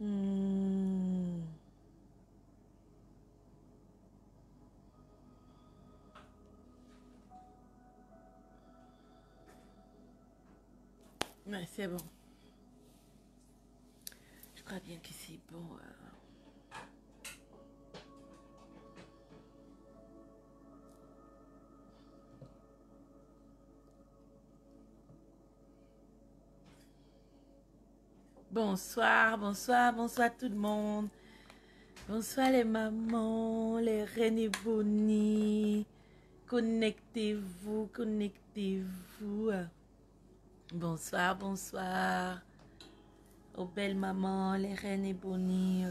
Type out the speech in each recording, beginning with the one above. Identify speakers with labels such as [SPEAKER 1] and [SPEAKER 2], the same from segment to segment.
[SPEAKER 1] Hmm. Ouais, c'est bon. Je crois bien que c'est bon. Bonsoir, bonsoir, bonsoir tout le monde. Bonsoir les mamans, les reines et bonnies. Connectez-vous, connectez-vous. Bonsoir, bonsoir. Aux belles mamans, les reines et bonnies.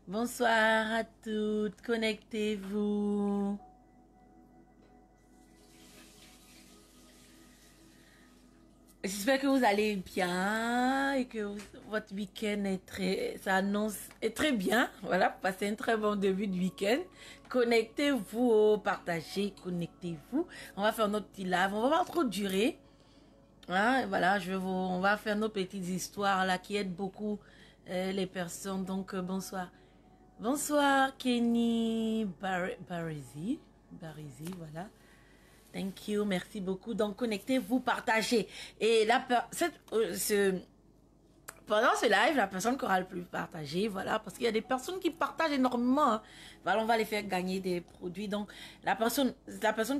[SPEAKER 1] Bonsoir à toutes, connectez-vous. J'espère que vous allez bien et que votre week-end est très bien. Voilà, passez un très bon début de week-end. Connectez-vous, partagez, connectez-vous. On va faire notre petit live. On va pas trop durer. Hein, voilà, on va faire nos petites histoires là qui aident beaucoup les personnes. Donc, bonsoir. Bonsoir, Kenny Barizi, voilà. Thank you, merci beaucoup. Donc, connectez-vous, partagez. Et pendant ce live, la personne qui aura le plus partagé, voilà, parce qu'il y a des personnes qui partagent énormément. Hein. Voilà, on va les faire gagner des produits. Donc, la personne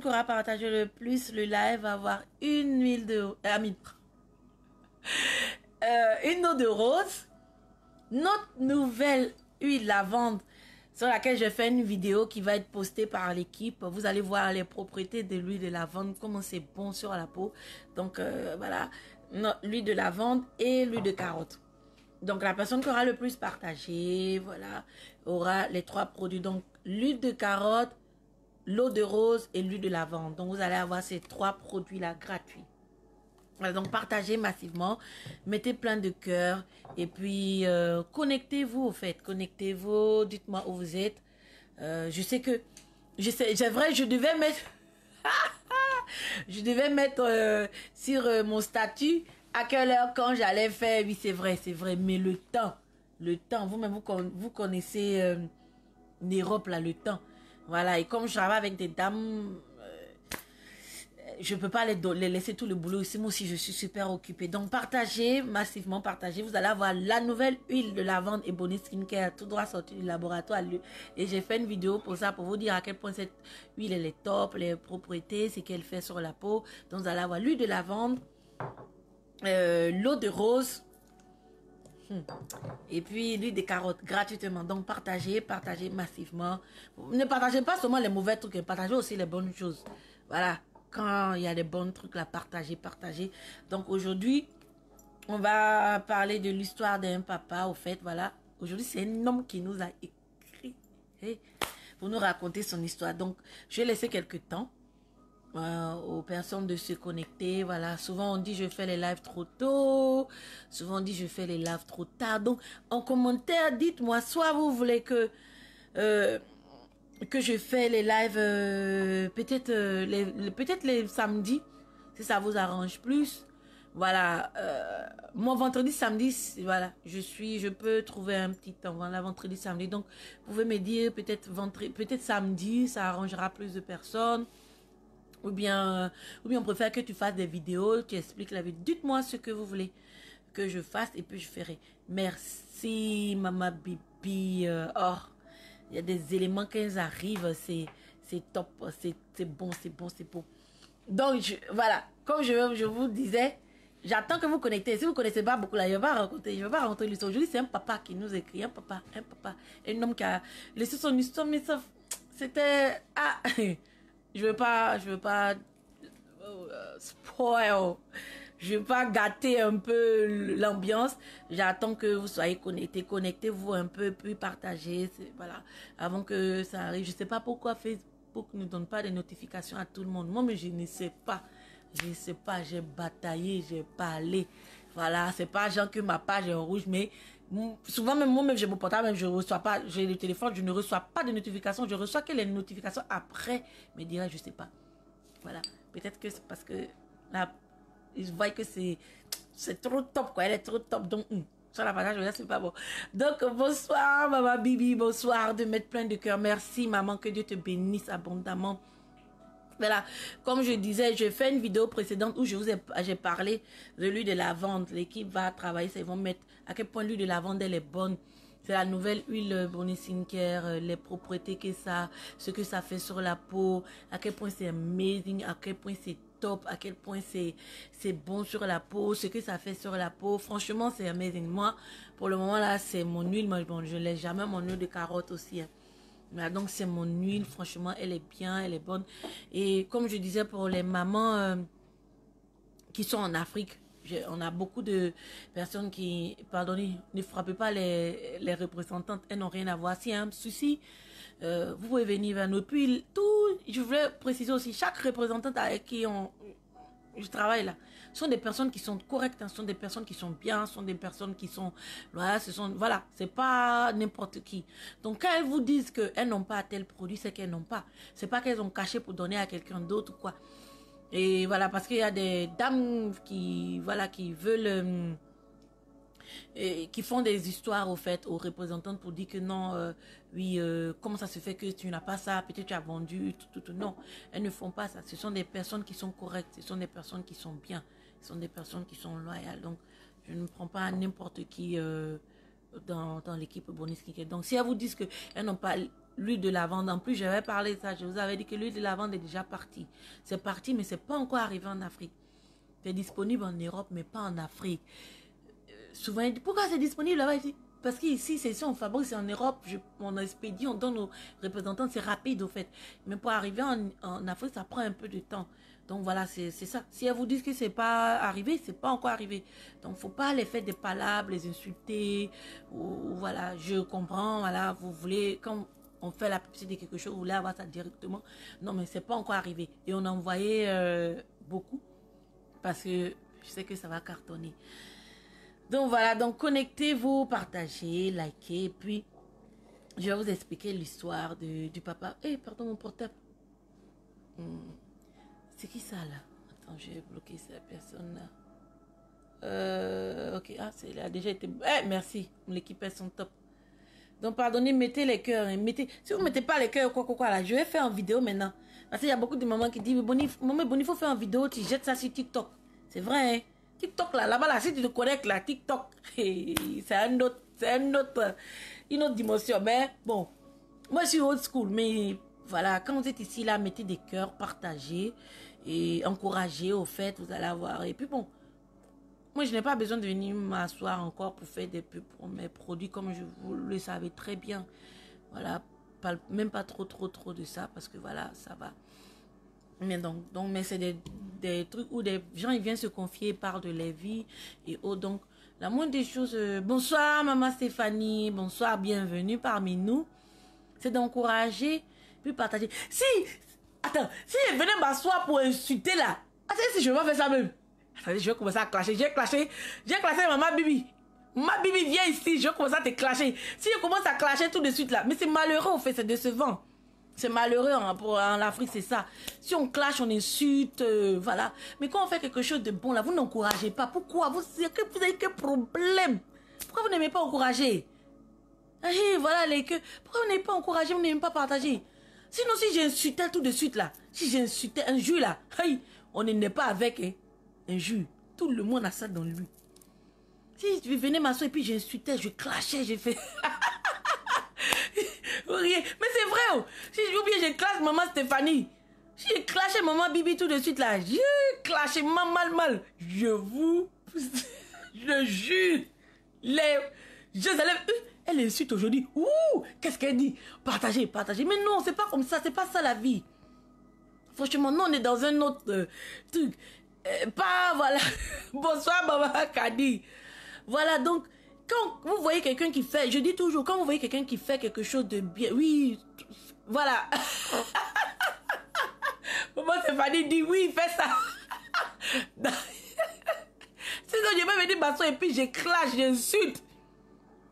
[SPEAKER 1] qui aura partagé le plus le live va avoir une huile de, une eau de rose, notre nouvelle huile lavande sur laquelle je fais une vidéo qui va être postée par l'équipe. Vous allez voir les propriétés de l'huile de lavande, comment c'est bon sur la peau. Donc voilà, l'huile de lavande et l'huile de carotte. Donc la personne qui aura le plus partagé, voilà, aura les trois produits. Donc l'huile de carotte, l'eau de rose et l'huile de lavande. Donc vous allez avoir ces trois produits-là gratuits. Donc partagez massivement, mettez plein de cœur et puis connectez-vous au fait, connectez-vous, dites-moi où vous êtes. Je sais que je devais mettre sur mon statut à quelle heure quand j'allais faire. Oui, c'est vrai, mais le temps, vous-même vous connaissez l'Europe là, le temps. Voilà, et comme je travaille avec des dames, je peux pas les laisser tout le boulot ici. Moi aussi, je suis super occupée. Donc, partagez, massivement partagez. Vous allez avoir la nouvelle huile de lavande et Bonnie Skincare, tout droit sorti du laboratoire. Et j'ai fait une vidéo pour ça, pour vous dire à quel point cette huile, elle est top, les propriétés, ce qu'elle fait sur la peau. Donc, vous allez avoir l'huile de lavande, l'eau de rose, et puis l'huile de carotte gratuitement. Donc, partagez massivement. Ne partagez pas seulement les mauvais trucs, partagez aussi les bonnes choses. Voilà. Quand il y a des bons trucs là, partagez. Donc aujourd'hui, on va parler de l'histoire d'un papa. Au fait, voilà. Aujourd'hui, c'est un homme qui nous a écrit pour nous raconter son histoire. Donc, je vais laisser quelques temps aux personnes de se connecter. Voilà. Souvent, on dit je fais les lives trop tôt. Souvent, on dit je fais les lives trop tard. Donc, en commentaire, dites-moi, soit vous voulez que je fais les lives peut-être les samedis si ça vous arrange plus. Voilà, mon vendredi samedi, voilà, je peux trouver un petit temps, voilà, vendredi samedi. Donc vous pouvez me dire peut-être samedi, ça arrangera plus de personnes. Ou bien on préfère que tu fasses des vidéos qui expliquent la vie. Dites-moi ce que vous voulez que je fasse et puis je ferai. Merci Maman Bibi. Il y a des éléments quand ils arrivent, c'est top, c'est bon. Donc voilà, comme je vous disais, j'attends que vous connectez. Si vous ne connaissez pas beaucoup là, je vais pas raconter l'histoire. Aujourd'hui, c'est un papa qui nous écrit, un papa, un homme qui a laissé son histoire, mais ça, c'était je veux pas spoil. Je vais pas gâter un peu l'ambiance. J'attends que vous soyez connectés. Connectez-vous un peu, puis partagez. Voilà. Avant que ça arrive. Je sais pas pourquoi Facebook ne donne pas de notifications à tout le monde. Moi, mais je ne sais pas. Je ne sais pas. J'ai bataillé, j'ai parlé. Voilà. C'est pas genre que ma page est en rouge, mais souvent même moi-même j'ai mon portable, même je reçois pas, j'ai le téléphone, je ne reçois pas de notifications. Je reçois que les notifications après mes directs, je sais pas. Voilà. Peut-être que c'est parce que là, ils voient que c'est trop top, quoi. Elle est trop top. Donc, sur la page, c'est pas bon. Donc, bonsoir, maman Bibi. Bonsoir, de mettre plein de cœur. Merci, maman. Que Dieu te bénisse abondamment. Voilà, comme je disais, j'ai fait une vidéo précédente où j'ai parlé de l'huile de lavande. L'équipe va travailler, ils vont mettre à quel point l'huile de lavande elle est bonne. C'est la nouvelle huile Bonnie Skincare, les propriétés que ça, ce que ça fait sur la peau, à quel point c'est amazing, à quel point c'est top, à quel point c'est bon sur la peau, ce que ça fait sur la peau. Franchement, c'est amazing. Moi, pour le moment là, c'est mon huile. Moi, bon, je l'ai jamais, mon huile de carotte aussi. Hein. Voilà, donc c'est mon huile, franchement elle est bien, elle est bonne. Et comme je disais pour les mamans qui sont en Afrique, on a beaucoup de personnes qui, pardonnez, ne frappez pas les représentantes, elles n'ont rien à voir. S'il y a un souci, vous pouvez venir vers nous. Puis tout, je voulais préciser aussi, chaque représentante avec qui je travaille là, ce sont des personnes qui sont correctes, hein, ce sont des personnes qui sont bien, ce sont des personnes qui sont, voilà, c'est pas n'importe qui. Donc quand elles vous disent qu'elles n'ont pas tel produit, c'est qu'elles n'ont pas. C'est pas qu'elles ont caché pour donner à quelqu'un d'autre ou quoi. Et voilà, parce qu'il y a des dames qui, voilà, qui veulent, qui font des histoires au fait aux représentantes pour dire que non, oui, comment ça se fait que tu n'as pas ça, peut-être tu as vendu, tout. Non, elles ne font pas ça. Ce sont des personnes qui sont correctes, ce sont des personnes qui sont bien, ce sont des personnes qui sont loyales. Donc, je ne prends pas n'importe qui dans l'équipe Bonnie Skincare. Donc, si elles vous disent qu'elles n'ont pas l'huile de lavande, en plus, j'avais parlé de ça, je vous avais dit que l'huile de lavande est déjà partie. C'est parti, mais c'est pas encore arrivé en Afrique. C'est disponible en Europe, mais pas en Afrique. Souvent, il dit, pourquoi c'est disponible là-bas ici? Parce qu'ici, c'est ça, on fabrique, c'est en Europe, on expédie, on donne aux représentants, c'est rapide au fait. Mais pour arriver en Afrique, ça prend un peu de temps. Donc voilà, c'est ça. Si elles vous disent que c'est pas arrivé, c'est pas encore arrivé. Donc faut pas les faire des palabres, les insulter. Ou voilà, je comprends, voilà, vous voulez, quand on fait la publicité de quelque chose, vous voulez avoir ça directement. Non, mais c'est pas encore arrivé. Et on a envoyé beaucoup parce que je sais que ça va cartonner. Donc voilà, donc connectez-vous, partagez, likez, puis je vais vous expliquer l'histoire du papa. Eh, pardon, mon portable. C'est qui ça là? Attends, j'ai bloqué cette personne là. Ok, ah, elle a déjà été... Eh, merci, l'équipe elles sont top. Donc pardonnez, mettez les cœurs. Si vous ne mettez pas les cœurs, quoi là, je vais faire en vidéo maintenant. Parce qu'il y a beaucoup de mamans qui disent, maman, il faut faire en vidéo, tu jettes ça sur TikTok. C'est vrai, hein? TikTok là-bas, là, si tu te connectes là, TikTok, c'est une autre dimension. Mais bon, moi je suis old school, mais voilà, quand vous êtes ici là, mettez des cœurs, partagez et encouragez au fait, vous allez avoir. Et puis bon, moi je n'ai pas besoin de venir m'asseoir encore pour faire des pubs pour mes produits comme vous le savez très bien. Voilà, même pas trop de ça parce que voilà, ça va. Mais mais c'est des trucs où des gens ils viennent se confier, parlent de leur vie et autres. Donc la moindre des choses, bonsoir maman Stéphanie, bonsoir, bienvenue parmi nous. C'est d'encourager, puis partager. Si je venais m'asseoir pour insulter là, attendez, si je vais faire ça même. Attendez, je vais commencer à clasher. J'ai clashé maman Bibi. Ma Bibi, viens ici, je vais commencer à te clasher. Si je commence à clasher tout de suite là, mais c'est malheureux au fait, c'est décevant. C'est malheureux en Afrique, c'est ça. Si on clash, on insulte, voilà. Mais quand on fait quelque chose de bon, là, vous n'encouragez pas. Pourquoi? Vous avez quel problème? Pourquoi vous n'aimez pas encourager? Voilà, pourquoi vous n'aimez pas encourager, vous n'aimez pas partager? Sinon, si j'insultais tout de suite, là, si j'insultais un jus, là, on n'est pas avec un jus. Tout le monde a ça dans lui. Si je venais m'asseoir et puis j'insultais, je clashais, j'ai fait... Vous riez. Mais c'est vrai, oh. Si je classe maman Stéphanie. Si j'ai clashé maman Bibi tout de suite là. J'ai clashé mal. Je vous... je jure. Je allais... Elle insulte aujourd'hui. Ouh, qu'est-ce qu'elle dit? Partagez. Mais non, c'est pas comme ça. C'est pas ça la vie. Franchement, non, on est dans un autre truc. Pas, voilà. Bonsoir, maman Kadi. Voilà, donc... Quand vous voyez quelqu'un qui fait, je dis toujours, quand vous voyez quelqu'un qui fait quelque chose de bien, oui, voilà. Maman Stéphanie dit, oui, fais ça. Sinon, je vais venir m'asseoir et puis je clash, j'insulte.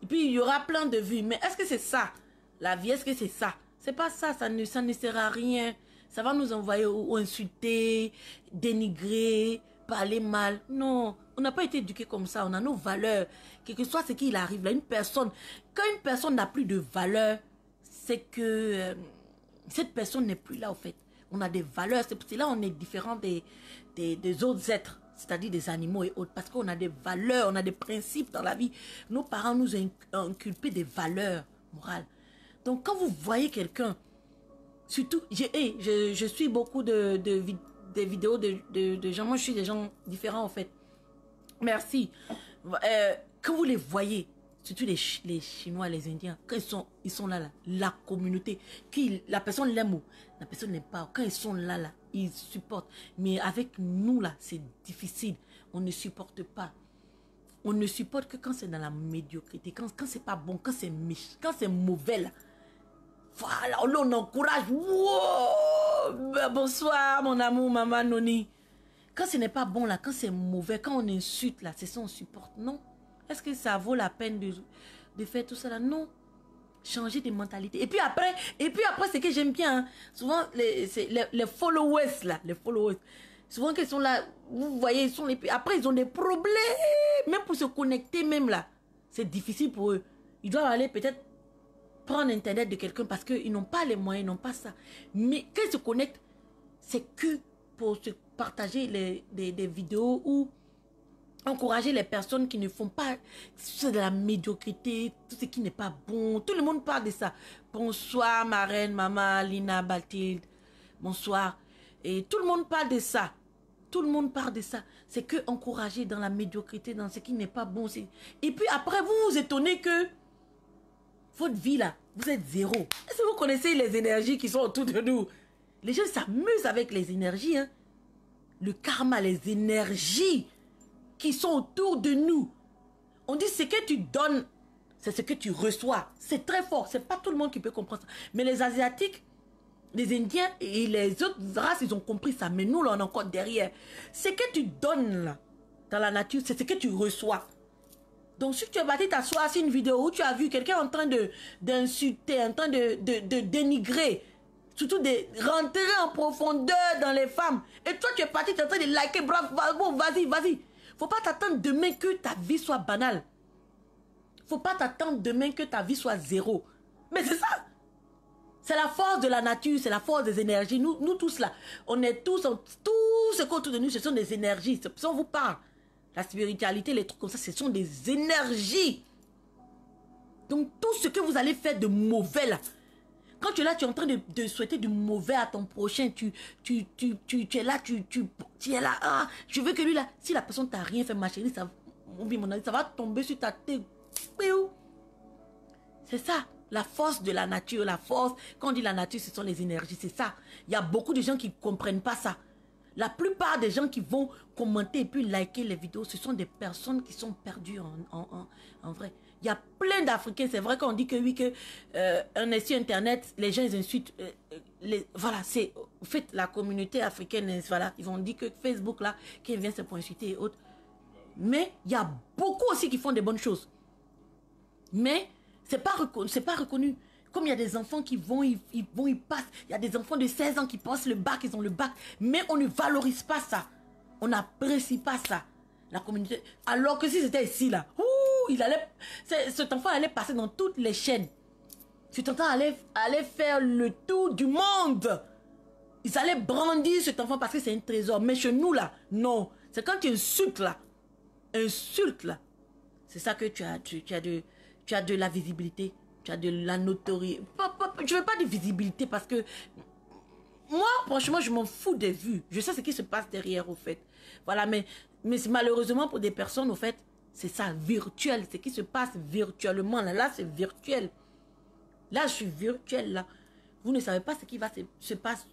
[SPEAKER 1] Et puis, il y aura plein de vues. Mais est-ce que c'est ça? La vie, est-ce que c'est ça? C'est pas ça, ça ne sert à rien. Ça va nous envoyer ou insulter, dénigrer. parler mal. Non, on n'a pas été éduqué comme ça. On a nos valeurs. Quel que soit ce qu'il arrive là, quand une personne n'a plus de valeur, c'est que cette personne n'est plus là, au fait. On a des valeurs. C'est là on est différent des autres êtres, c'est-à-dire des animaux et autres. Parce qu'on a des valeurs, on a des principes dans la vie. Nos parents nous ont inculpé des valeurs morales. Donc, quand vous voyez quelqu'un, surtout, je suis beaucoup des vidéos de gens. Moi, je suis des gens différents, en fait. Merci. Quand vous les voyez, surtout les Chinois, les Indiens, quand ils sont là, la communauté, la personne l'aime ou la personne n'aime pas, quand ils sont là, ils supportent. Mais avec nous, là, c'est difficile. On ne supporte pas. On ne supporte que quand c'est dans la médiocrité, quand c'est pas bon, quand c'est méchant, quand c'est mauvais, là. Voilà, on encourage. Wow, bonsoir, mon amour, maman, Noni. Quand ce n'est pas bon, là, quand c'est mauvais, quand on insulte, là, c'est ça, on supporte. Non. Est-ce que ça vaut la peine de faire tout ça, là? Non. Changer de mentalité. Et puis après, ce que j'aime bien, hein, souvent, les followers, là, les followers, souvent qu'ils sont là, vous voyez, ils sont après, ils ont des problèmes. Même pour se connecter, même là, c'est difficile pour eux. Ils doivent aller peut-être prendre Internet de quelqu'un parce qu'ils n'ont pas les moyens, ils n'ont pas ça. Mais quand ils se connectent, c'est que pour se partager des vidéos ou encourager les personnes qui ne font pas de la médiocrité, tout ce qui n'est pas bon. Tout le monde parle de ça. Bonsoir, ma reine, maman, Lina, Bathilde. Bonsoir. Et tout le monde parle de ça. Tout le monde parle de ça. C'est que encourager dans la médiocrité, dans ce qui n'est pas bon. Et puis après, vous vous étonnez que votre vie là, vous êtes zéro. Est-ce que vous connaissez les énergies qui sont autour de nous? Les gens s'amusent avec les énergies. Hein? Le karma, les énergies qui sont autour de nous. On dit ce que tu donnes, c'est ce que tu reçois. C'est très fort. C'est pas tout le monde qui peut comprendre ça. Mais les Asiatiques, les Indiens et les autres races, ils ont compris ça. Mais nous, là, on est encore derrière. Ce que tu donnes là, dans la nature, c'est ce que tu reçois. Donc, si tu es parti t'asseoir sur une vidéo où tu as vu quelqu'un en train d'insulter, en train de dénigrer, surtout de rentrer en profondeur dans les femmes, et toi, tu es parti, tu es en train de liker, bravo, vas-y, vas-y. Faut pas t'attendre demain que ta vie soit banale. Faut pas t'attendre demain que ta vie soit zéro. Mais c'est ça. C'est la force de la nature, c'est la force des énergies. Nous tous là, on est tous, tout ce qu'autour de nous, ce sont des énergies. C'est pour ça qu'on vous parle. La spiritualité, les trucs comme ça, ce sont des énergies. Donc, tout ce que vous allez faire de mauvais là, quand tu es là, tu es en train de souhaiter du mauvais à ton prochain, tu es là, tu es là, ah, je veux que lui là, si la personne t'a rien fait, ma chérie, ça va tomber sur ta tête. C'est ça, la force de la nature, la force, quand on dit la nature, ce sont les énergies, c'est ça. Il y a beaucoup de gens qui ne comprennent pas ça. La plupart des gens qui vont commenter et puis liker les vidéos, ce sont des personnes qui sont perdues en vrai. Il y a plein d'Africains, c'est vrai qu'on dit que oui, que on est sur Internet, les gens ils insultent. Voilà, c'est en fait la communauté africaine, voilà, ils vont dire que Facebook là, qui vient c'est pour insulter et autres. Mais il y a beaucoup aussi qui font des bonnes choses. Mais c'est pas reconnu. Comme il y a des enfants qui vont, ils passent. Il y a des enfants de 16 ans qui passent le bac, ils ont le bac. Mais on ne valorise pas ça. On n'apprécie pas ça. La communauté. Alors que si c'était ici, là, cet enfant allait passer dans toutes les chaînes. Cet enfant allait faire le tour du monde. Ils allaient brandir cet enfant parce que c'est un trésor. Mais chez nous, là, non. C'est quand tu insultes, là. Insulte, là. C'est ça que tu as de la visibilité. Tu as de la notoriété. Je ne veux pas de visibilité parce que moi, franchement, je m'en fous des vues. Je sais ce qui se passe derrière, au fait. Voilà, mais malheureusement, pour des personnes, au fait, c'est ça, virtuel. Ce qui se passe virtuellement, là c'est virtuel. Là, je suis virtuel, là. Vous ne savez pas ce qui va se passer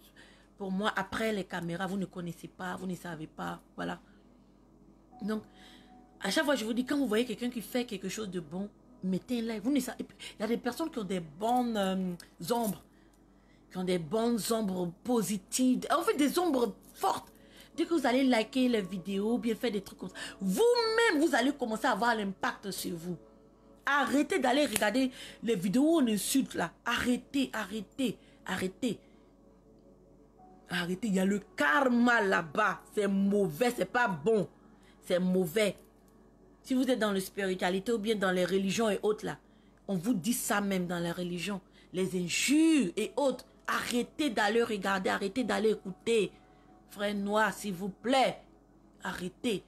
[SPEAKER 1] pour moi après les caméras. Vous ne connaissez pas, vous ne savez pas. Voilà. Donc, à chaque fois, je vous dis, quand vous voyez quelqu'un qui fait quelque chose de bon, mettez un like. Vous ne savez, il y a des personnes qui ont des bonnes ombres. Qui ont des bonnes ombres positives. En fait, des ombres fortes. Dès que vous allez liker les vidéos, bien faire des trucs comme ça, vous-même, vous allez commencer à avoir l'impact sur vous. Arrêtez d'aller regarder les vidéos où on insulte là. Arrêtez, arrêtez, arrêtez. Arrêtez, il y a le karma là-bas. C'est mauvais, c'est pas bon. C'est mauvais. Si vous êtes dans la spiritualité ou bien dans les religions et autres là, on vous dit ça même dans les religions. Les injures et autres. Arrêtez d'aller regarder, arrêtez d'aller écouter. Frère noir, s'il vous plaît. Arrêtez.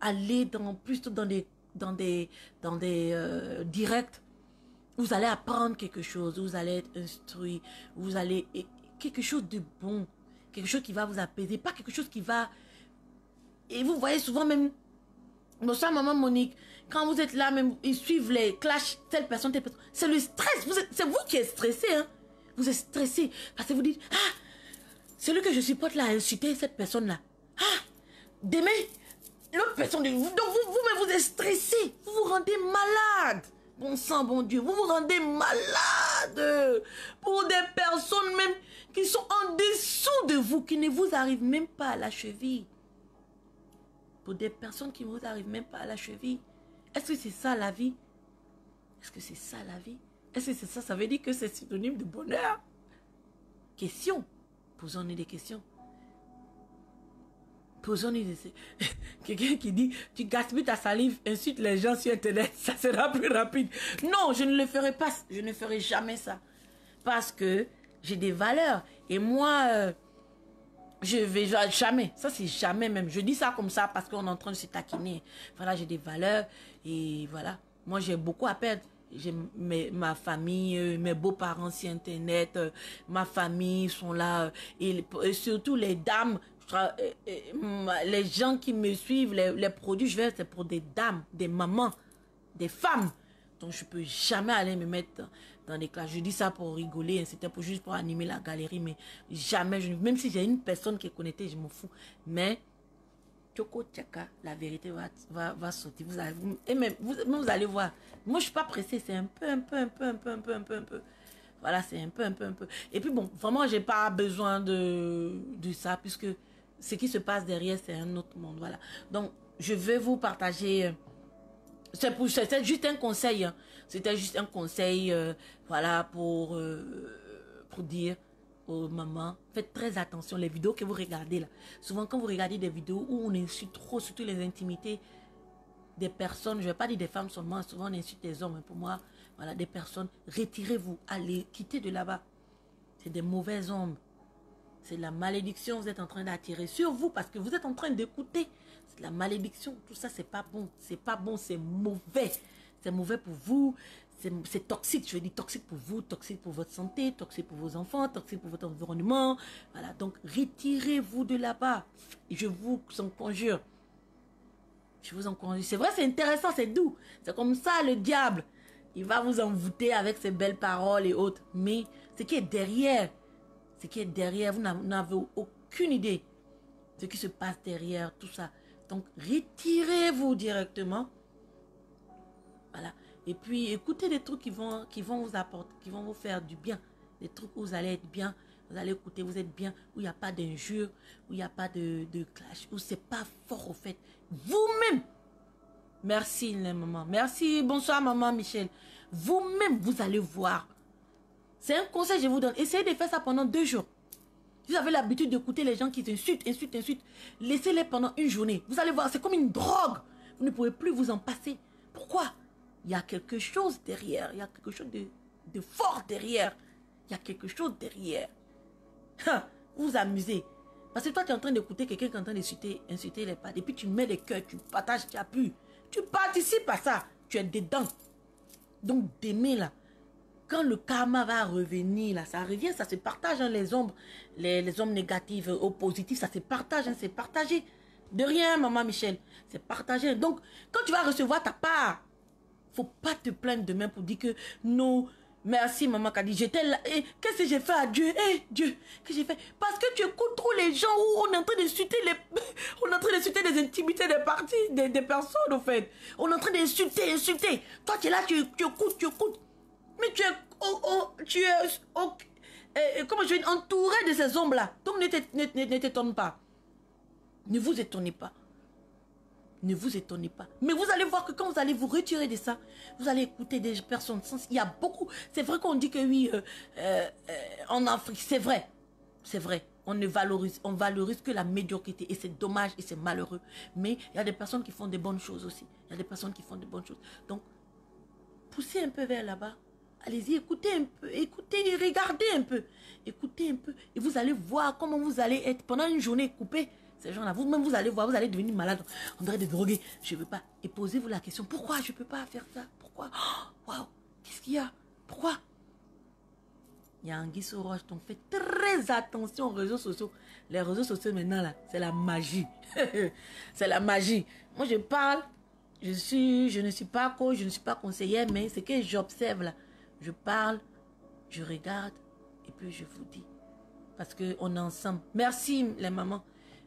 [SPEAKER 1] Allez plus dans des directs. Vous allez apprendre quelque chose. Vous allez être instruit. Vous allez... Quelque chose de bon. Quelque chose qui va vous apaiser. Pas quelque chose qui va... Et vous voyez souvent même... Bonsoir maman Monique, quand vous êtes là même, ils suivent les clashs, telle personne, c'est le stress, c'est vous qui êtes stressé, hein. Vous êtes stressé, parce que vous dites, ah, celui que je supporte là a insulté cette personne-là. Ah, demain, l'autre personne, donc vous-même vous êtes stressé, vous vous rendez malade. Bon sang, bon Dieu, vous vous rendez malade pour des personnes même qui sont en dessous de vous, qui ne vous arrivent même pas à la cheville. Pour des personnes qui ne vous arrivent même pas à la cheville. Est-ce que c'est ça la vie? Est-ce que c'est ça la vie? Est-ce que c'est ça? Ça veut dire que c'est synonyme de bonheur? Question. Posons-nous des questions. Posons-nous des... Quelqu'un qui dit, tu gaspilles ta salive, insulte les gens sur Internet, ça sera plus rapide. Non, je ne le ferai pas. Je ne ferai jamais ça. Parce que j'ai des valeurs. Et moi... je vais jamais, ça c'est jamais même. Je dis ça comme ça parce qu'on est en train de se taquiner. Voilà, j'ai des valeurs et voilà. Moi j'ai beaucoup à perdre. J'ai ma famille, mes beaux-parents sur Internet, ma famille sont là. Et surtout les dames, les gens qui me suivent, les produits, je vais, c'est pour des dames, des mamans, des femmes. Donc je peux jamais aller me mettre dans des classes. Je dis ça pour rigoler, c'était juste pour animer la galerie, mais jamais, même si j'ai une personne qui est connectée, je m'en fous. Mais, Tchoko Tchaka, la vérité va sortir. Et même, vous allez voir. Moi, je suis pas pressée, c'est un peu. Voilà, c'est un peu. Et puis bon, vraiment, j'ai pas besoin de ça, puisque ce qui se passe derrière, c'est un autre monde. Voilà. Donc, je vais vous partager... C'était juste un conseil. Hein. C'était juste un conseil, voilà, pour dire aux mamans, faites très attention. Les vidéos que vous regardez là. Souvent, quand vous regardez des vidéos où on insulte trop, surtout les intimités des personnes, je ne vais pas dire des femmes seulement, souvent on insulte des hommes. Mais pour moi, voilà, des personnes, retirez-vous, allez, quittez de là-bas. C'est des mauvais hommes. C'est de la malédiction, vous êtes en train d'attirer sur vous parce que vous êtes en train d'écouter. C'est de la malédiction, tout ça, c'est pas bon. C'est pas bon, c'est mauvais. C'est mauvais pour vous, c'est toxique. Je dis toxique pour vous, toxique pour votre santé, toxique pour vos enfants, toxique pour votre environnement. Voilà, donc retirez-vous de là-bas. Je vous en conjure. Je vous en conjure. C'est vrai, c'est intéressant, c'est doux. C'est comme ça, le diable. Il va vous envoûter avec ses belles paroles et autres. Mais ce qui est derrière... Ce qui est derrière, vous n'avez aucune idée de ce qui se passe derrière tout ça. Donc, retirez-vous directement. Voilà. Et puis, écoutez des trucs qui vont vous apporter, qui vont vous faire du bien. Des trucs où vous allez être bien. Vous allez écouter, vous êtes bien. Où il n'y a pas d'injure, où il n'y a pas de clash, où c'est pas fort au fait. Vous-même. Merci, les mamans. Merci. Bonsoir, maman Michel. Vous-même, vous allez voir. C'est un conseil que je vous donne. Essayez de faire ça pendant 2 jours. Si vous avez l'habitude d'écouter les gens qui insultent, laissez-les pendant une journée. Vous allez voir, c'est comme une drogue. Vous ne pouvez plus vous en passer. Pourquoi? Il y a quelque chose derrière. Il y a quelque chose de fort derrière. Il y a quelque chose derrière. Vous vous amusez. Parce que toi, tu es en train d'écouter quelqu'un qui est en train d'insulter les pattes. Et puis tu mets les cœurs, tu partages, tu appuies. Tu participes à ça. Tu es dedans. Donc, d'aimer là. Quand le karma va revenir, là, ça revient, ça se partage, hein, les ombres négatifs au positif, ça se partage, hein, c'est partagé. De rien, maman Michel, c'est partagé. Donc, quand tu vas recevoir ta part, faut pas te plaindre demain pour dire que non, merci maman Kadi, j'étais là, et qu'est-ce que j'ai fait à Dieu? Dieu, qu'est-ce que j'ai fait? Parce que tu écoutes trop les gens où on est en train d'insulter on est en train d'insulter des intimités des parties, des personnes, au fait. On est en train d'insulter. Toi, tu es là, tu écoutes. Mais tu es comment je vais dire, entouré de ces ombres-là. Donc ne t'étonne pas. Ne vous étonnez pas. Ne vous étonnez pas. Mais vous allez voir que quand vous allez vous retirer de ça, vous allez écouter des personnes. Il y a beaucoup. C'est vrai qu'on dit que oui, en Afrique, c'est vrai. C'est vrai. on valorise que la médiocrité. Et c'est dommage et c'est malheureux. Mais il y a des personnes qui font des bonnes choses aussi. Il y a des personnes qui font des bonnes choses. Donc, poussez un peu vers là-bas. Allez-y, écoutez un peu. Écoutez, regardez un peu. Écoutez un peu. Et vous allez voir comment vous allez être pendant une journée coupée. Ces gens-là, vous-même, vous allez voir, vous allez devenir malade. On dirait des drogués. Je ne veux pas. Et posez-vous la question, pourquoi je ne peux pas faire ça? Pourquoi? Waouh, qu'est-ce qu'il y a? Pourquoi? Il y a Anguille sous roche, donc faites très attention aux réseaux sociaux. Les réseaux sociaux maintenant, là, c'est la magie. C'est la magie. Moi, je parle, je ne suis pas coach, je ne suis pas conseillère, mais c'est que j'observe là. Je parle, je regarde, et puis je vous dis. Parce qu'on est ensemble. Merci les mamans.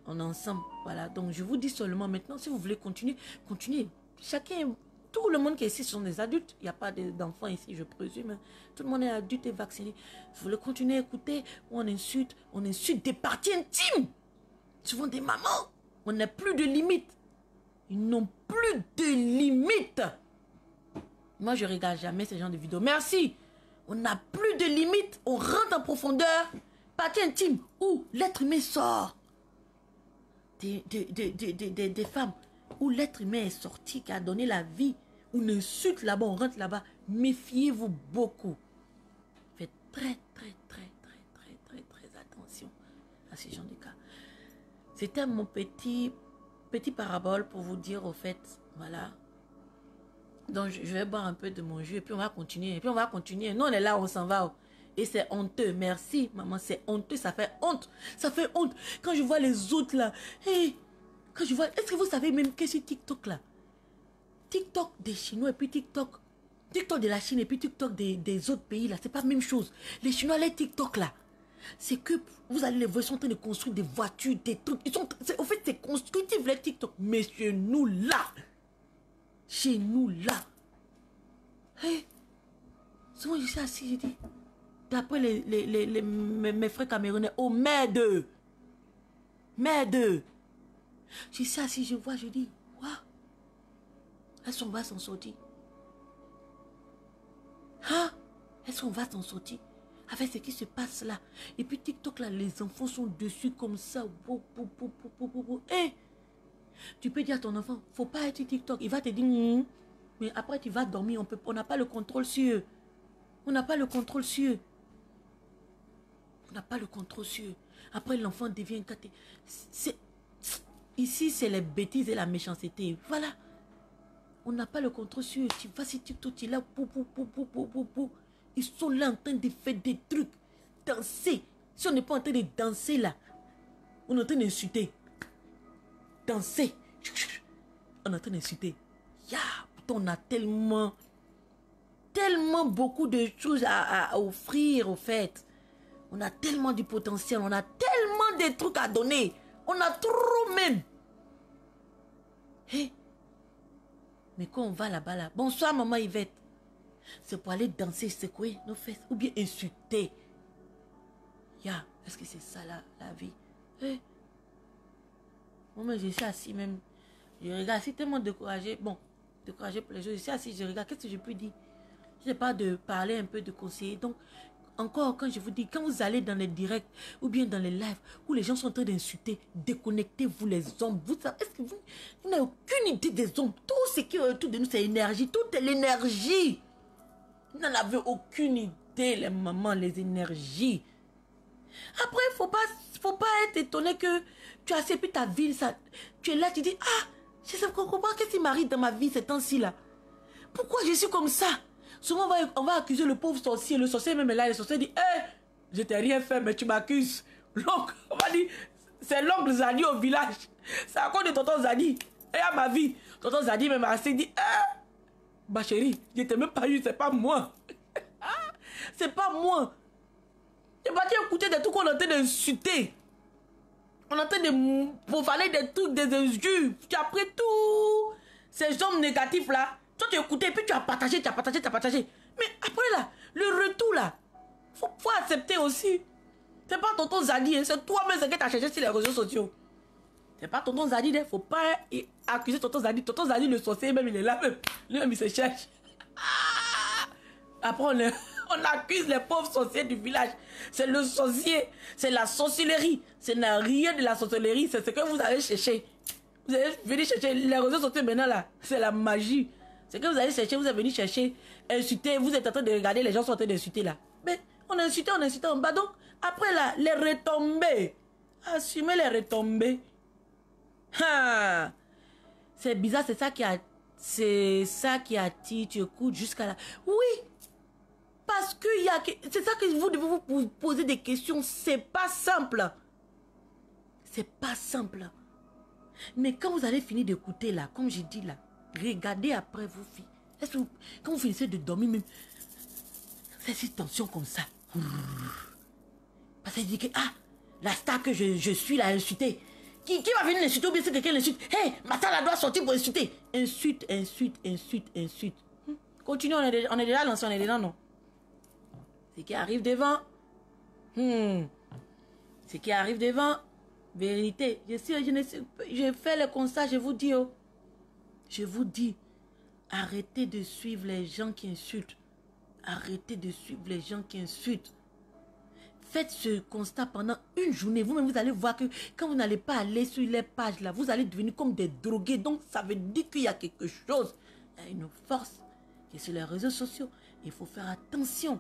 [SPEAKER 1] On est ensemble. Voilà. Donc je vous dis seulement maintenant, si vous voulez continuer, continuez. Chacun, tout le monde qui est ici sont des adultes. Il n'y a pas d'enfants ici, je présume. Tout le monde est adulte et vacciné. Vous voulez continuer à écouter, on insulte des parties intimes. Souvent des mamans. On n'a plus de limites. Ils n'ont plus de limites. Moi, je ne regarde jamais ce genre de vidéos. Merci. On n'a plus de limites. On rentre en profondeur. Partie intime où l'être humain sort. Des femmes où l'être humain est sorti, qui a donné la vie. On insulte là-bas, on rentre là-bas. Méfiez-vous beaucoup. Faites très attention à ce genre de cas. C'était mon petit parabole pour vous dire au fait, voilà. Donc, je vais boire un peu de mon jus et puis on va continuer. Et puis on va continuer. Nous, on est là, on s'en va. Et c'est honteux. Merci, maman. C'est honteux. Ça fait honte. Ça fait honte. Quand je vois les autres là. Hey, quand je vois. Est-ce que vous savez même que c'est TikTok là? TikTok des Chinois et puis TikTok de la Chine et puis TikTok des autres pays là. C'est pas la même chose. Les Chinois, les TikTok là. C'est que vous allez les voir, ils sont en train de construire des voitures, des trucs. Au fait, c'est constructif les TikTok. Mais chez nous là. Chez nous là. Hey, souvent je suis assis, je dis. D'après mes frères camerounais, oh merde. Merde. Je suis assis, je vois, je dis, waouh. Est-ce qu'on va s'en sortir? Hein? Est-ce qu'on va s'en sortir? Avec ce qui se passe là. Et puis TikTok là, les enfants sont dessus comme ça. Hey, tu peux dire à ton enfant, faut pas être TikTok. Il va te dire, mais après tu vas dormir. On n'a pas le contrôle sur eux. On n'a pas le contrôle sur eux. On n'a pas le contrôle sur eux. Après l'enfant devient gâté. Ici c'est les bêtises et la méchanceté. Voilà. On n'a pas le contrôle sur eux. Tu vas sur TikTok, tu es là. Ils sont là en train de faire des trucs. Danser. Si on n'est pas en train de danser là, on est en train d'insulter. Danser. On est en train d'insulter. Pourtant on a tellement beaucoup de choses à offrir au fait. On a tellement du potentiel. On a tellement de trucs à donner. On a trop même. Hey. Mais quand on va là-bas là. Bonsoir maman Yvette. C'est pour aller danser, secouer nos fesses. Ou bien insulter. Est-ce que c'est ça la vie? Hey. Moi je suis assis même. Je regarde. Si tellement découragé. Bon. Découragé pour les choses. Je suis assis, je regarde. Qu'est-ce que je peux dire? Je n'ai pas de parler un peu de conseiller. Donc. Encore, quand je vous dis, quand vous allez dans les directs ou bien dans les lives où les gens sont en train d'insulter, déconnectez-vous les hommes. Est-ce que vous n'avez aucune idée des hommes? Tout ce qui est autour de nous, c'est l'énergie. Tout est l'énergie. Vous n'en avez aucune idée, les mamans, les énergies. Après, il ne faut pas être étonné que tu as accepté ta vie. Ça, tu es là, tu dis, je ne comprends pas qu'est-ce qui m'arrive dans ma vie ces temps-ci là. Pourquoi je suis comme ça? Souvent, on va accuser le pauvre sorcier. Le sorcier même est là. Le sorcier dit, je t'ai rien fait, mais tu m'accuses. L'oncle, on va dire, c'est l'oncle Zadi au village. C'est à cause de tonton Zadi. Et à ma vie, tonton Zadi même assez dit, ma chérie, je t'ai même pas eu, c'est pas moi. C'est pas moi. Tu vas écouter des trucs qu'on est en train d'insulter. On est en train de profaner des trucs, des injures. Tu as pris tous ces hommes négatifs là. Toi, tu as écouté, puis tu as partagé. Mais après là, le retour là, faut accepter aussi. C'est pas tonton Zadi, hein, c'est toi-même qui t'as cherché sur les réseaux sociaux. C'est pas tonton Zadi, il faut pas accuser tonton Zadi. Tonton Zadi, le sorcier, même il est là, même. Lui-même, il se cherche. Après, On accuse les pauvres sorciers du village. C'est le sorcier, c'est la sorcellerie. Ce n'est rien de la sorcellerie, c'est ce que vous avez cherché. Vous avez venu chercher les réseaux sociaux maintenant là. C'est la magie. C'est que vous allez chercher, vous êtes venu chercher, insulter. Vous êtes en train de regarder, les gens sont en train d'insulter là. Mais on a insulté, on a insulté. Bah donc, après là, les retombées. Assumez les retombées. Ah. C'est bizarre, c'est ça qui attire, tu écoutes jusqu'à là. Oui, parce que c'est ça que vous devez vous poser des questions. C'est pas simple. C'est pas simple. Mais quand vous allez finir d'écouter là, comme j'ai dit là, regardez après vos filles. Est-ce que quand vous finissez de dormir même, c'est cette tension comme ça. Parce que dit que, ah, la star que je suis là, insultée. Qui va venir l'insulter ou bien c'est quelqu'un l'insulte? Hé, ma star là doit sortir pour insulter. Insulte, insulte, insulte, insulte. Continue, on est déjà lancé, on est déjà non. Ce qui arrive devant. Ce qui arrive devant. Vérité. Je fais le constat, je vous dis. Oh. Je vous dis. Arrêtez de suivre les gens qui insultent. Arrêtez de suivre les gens qui insultent. Faites ce constat pendant une journée. Vous-même, vous allez voir que quand vous n'allez pas aller sur les pages là, vous allez devenir comme des drogués. Donc, ça veut dire qu'il y a quelque chose. Il y a une force qui est sur les réseaux sociaux. Il faut faire attention.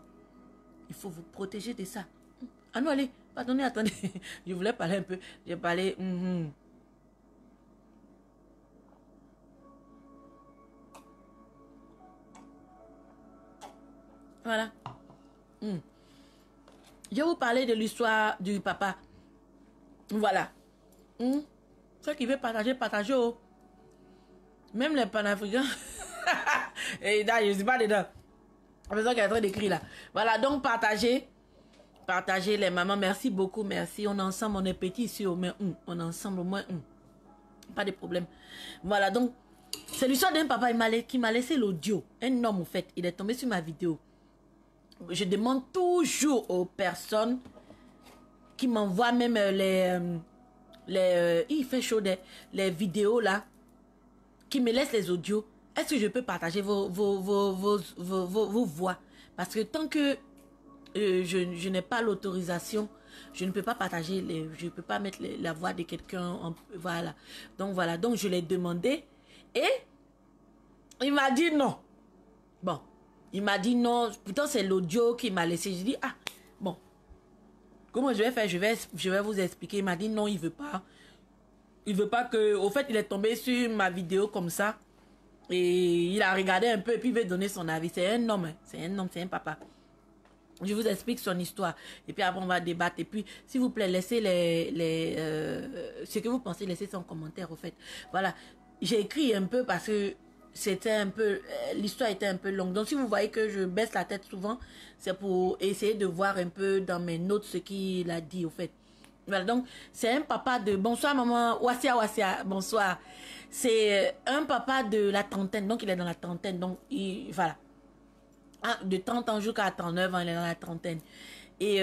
[SPEAKER 1] Il faut vous protéger de ça. Ah non, allez. Pardonnez, attendez. Je voulais parler un peu. J'ai parlé. Voilà. Je vais vous parler de l'histoire du papa. Voilà. Ceux qui veulent partager, partagez. Oh. Même les panafricains. Et là, je ne suis pas dedans. C'est ça qu'elle est en train d'écrire là. Voilà, donc partagez. Partagez les mamans. Merci beaucoup, merci. On est ensemble, on est petits ici au moins. On est ensemble au moins. Pas de problème. Voilà, donc, c'est l'histoire d'un papa qui m'a laissé l'audio. Un homme, en fait. Il est tombé sur ma vidéo. Je demande toujours aux personnes qui m'envoient même il fait chaud, les vidéos là, qui me laissent les audios. Est-ce que je peux partager vos voix? Parce que tant que je n'ai pas l'autorisation, je ne peux pas partager, je ne peux pas mettre la voix de quelqu'un. Voilà. Donc je l'ai demandé et il m'a dit non. Bon. Il m'a dit non, pourtant c'est l'audio qui m'a laissé. Je dis, ah, bon, comment je vais faire? Je vais vous expliquer. Il m'a dit non, il veut pas. Il veut pas que, au fait, il est tombé sur ma vidéo comme ça. Et il a regardé un peu et puis il veut donner son avis. C'est un homme, c'est un papa. Je vous explique son histoire. Et puis après, on va débattre. Et puis, s'il vous plaît, laissez ce que vous pensez, laissez son commentaire, au fait. Voilà. J'ai écrit un peu parce que c'était un peu, l'histoire était un peu longue. Donc, si vous voyez que je baisse la tête souvent, c'est pour essayer de voir un peu dans mes notes ce qu'il a dit, au fait. Voilà, donc, c'est un papa de... Bonsoir, maman. Wassia, bonsoir. C'est un papa de la trentaine. Donc, il est dans la trentaine. Donc, voilà. De 30 ans jusqu'à 39 ans, il est dans la trentaine. Et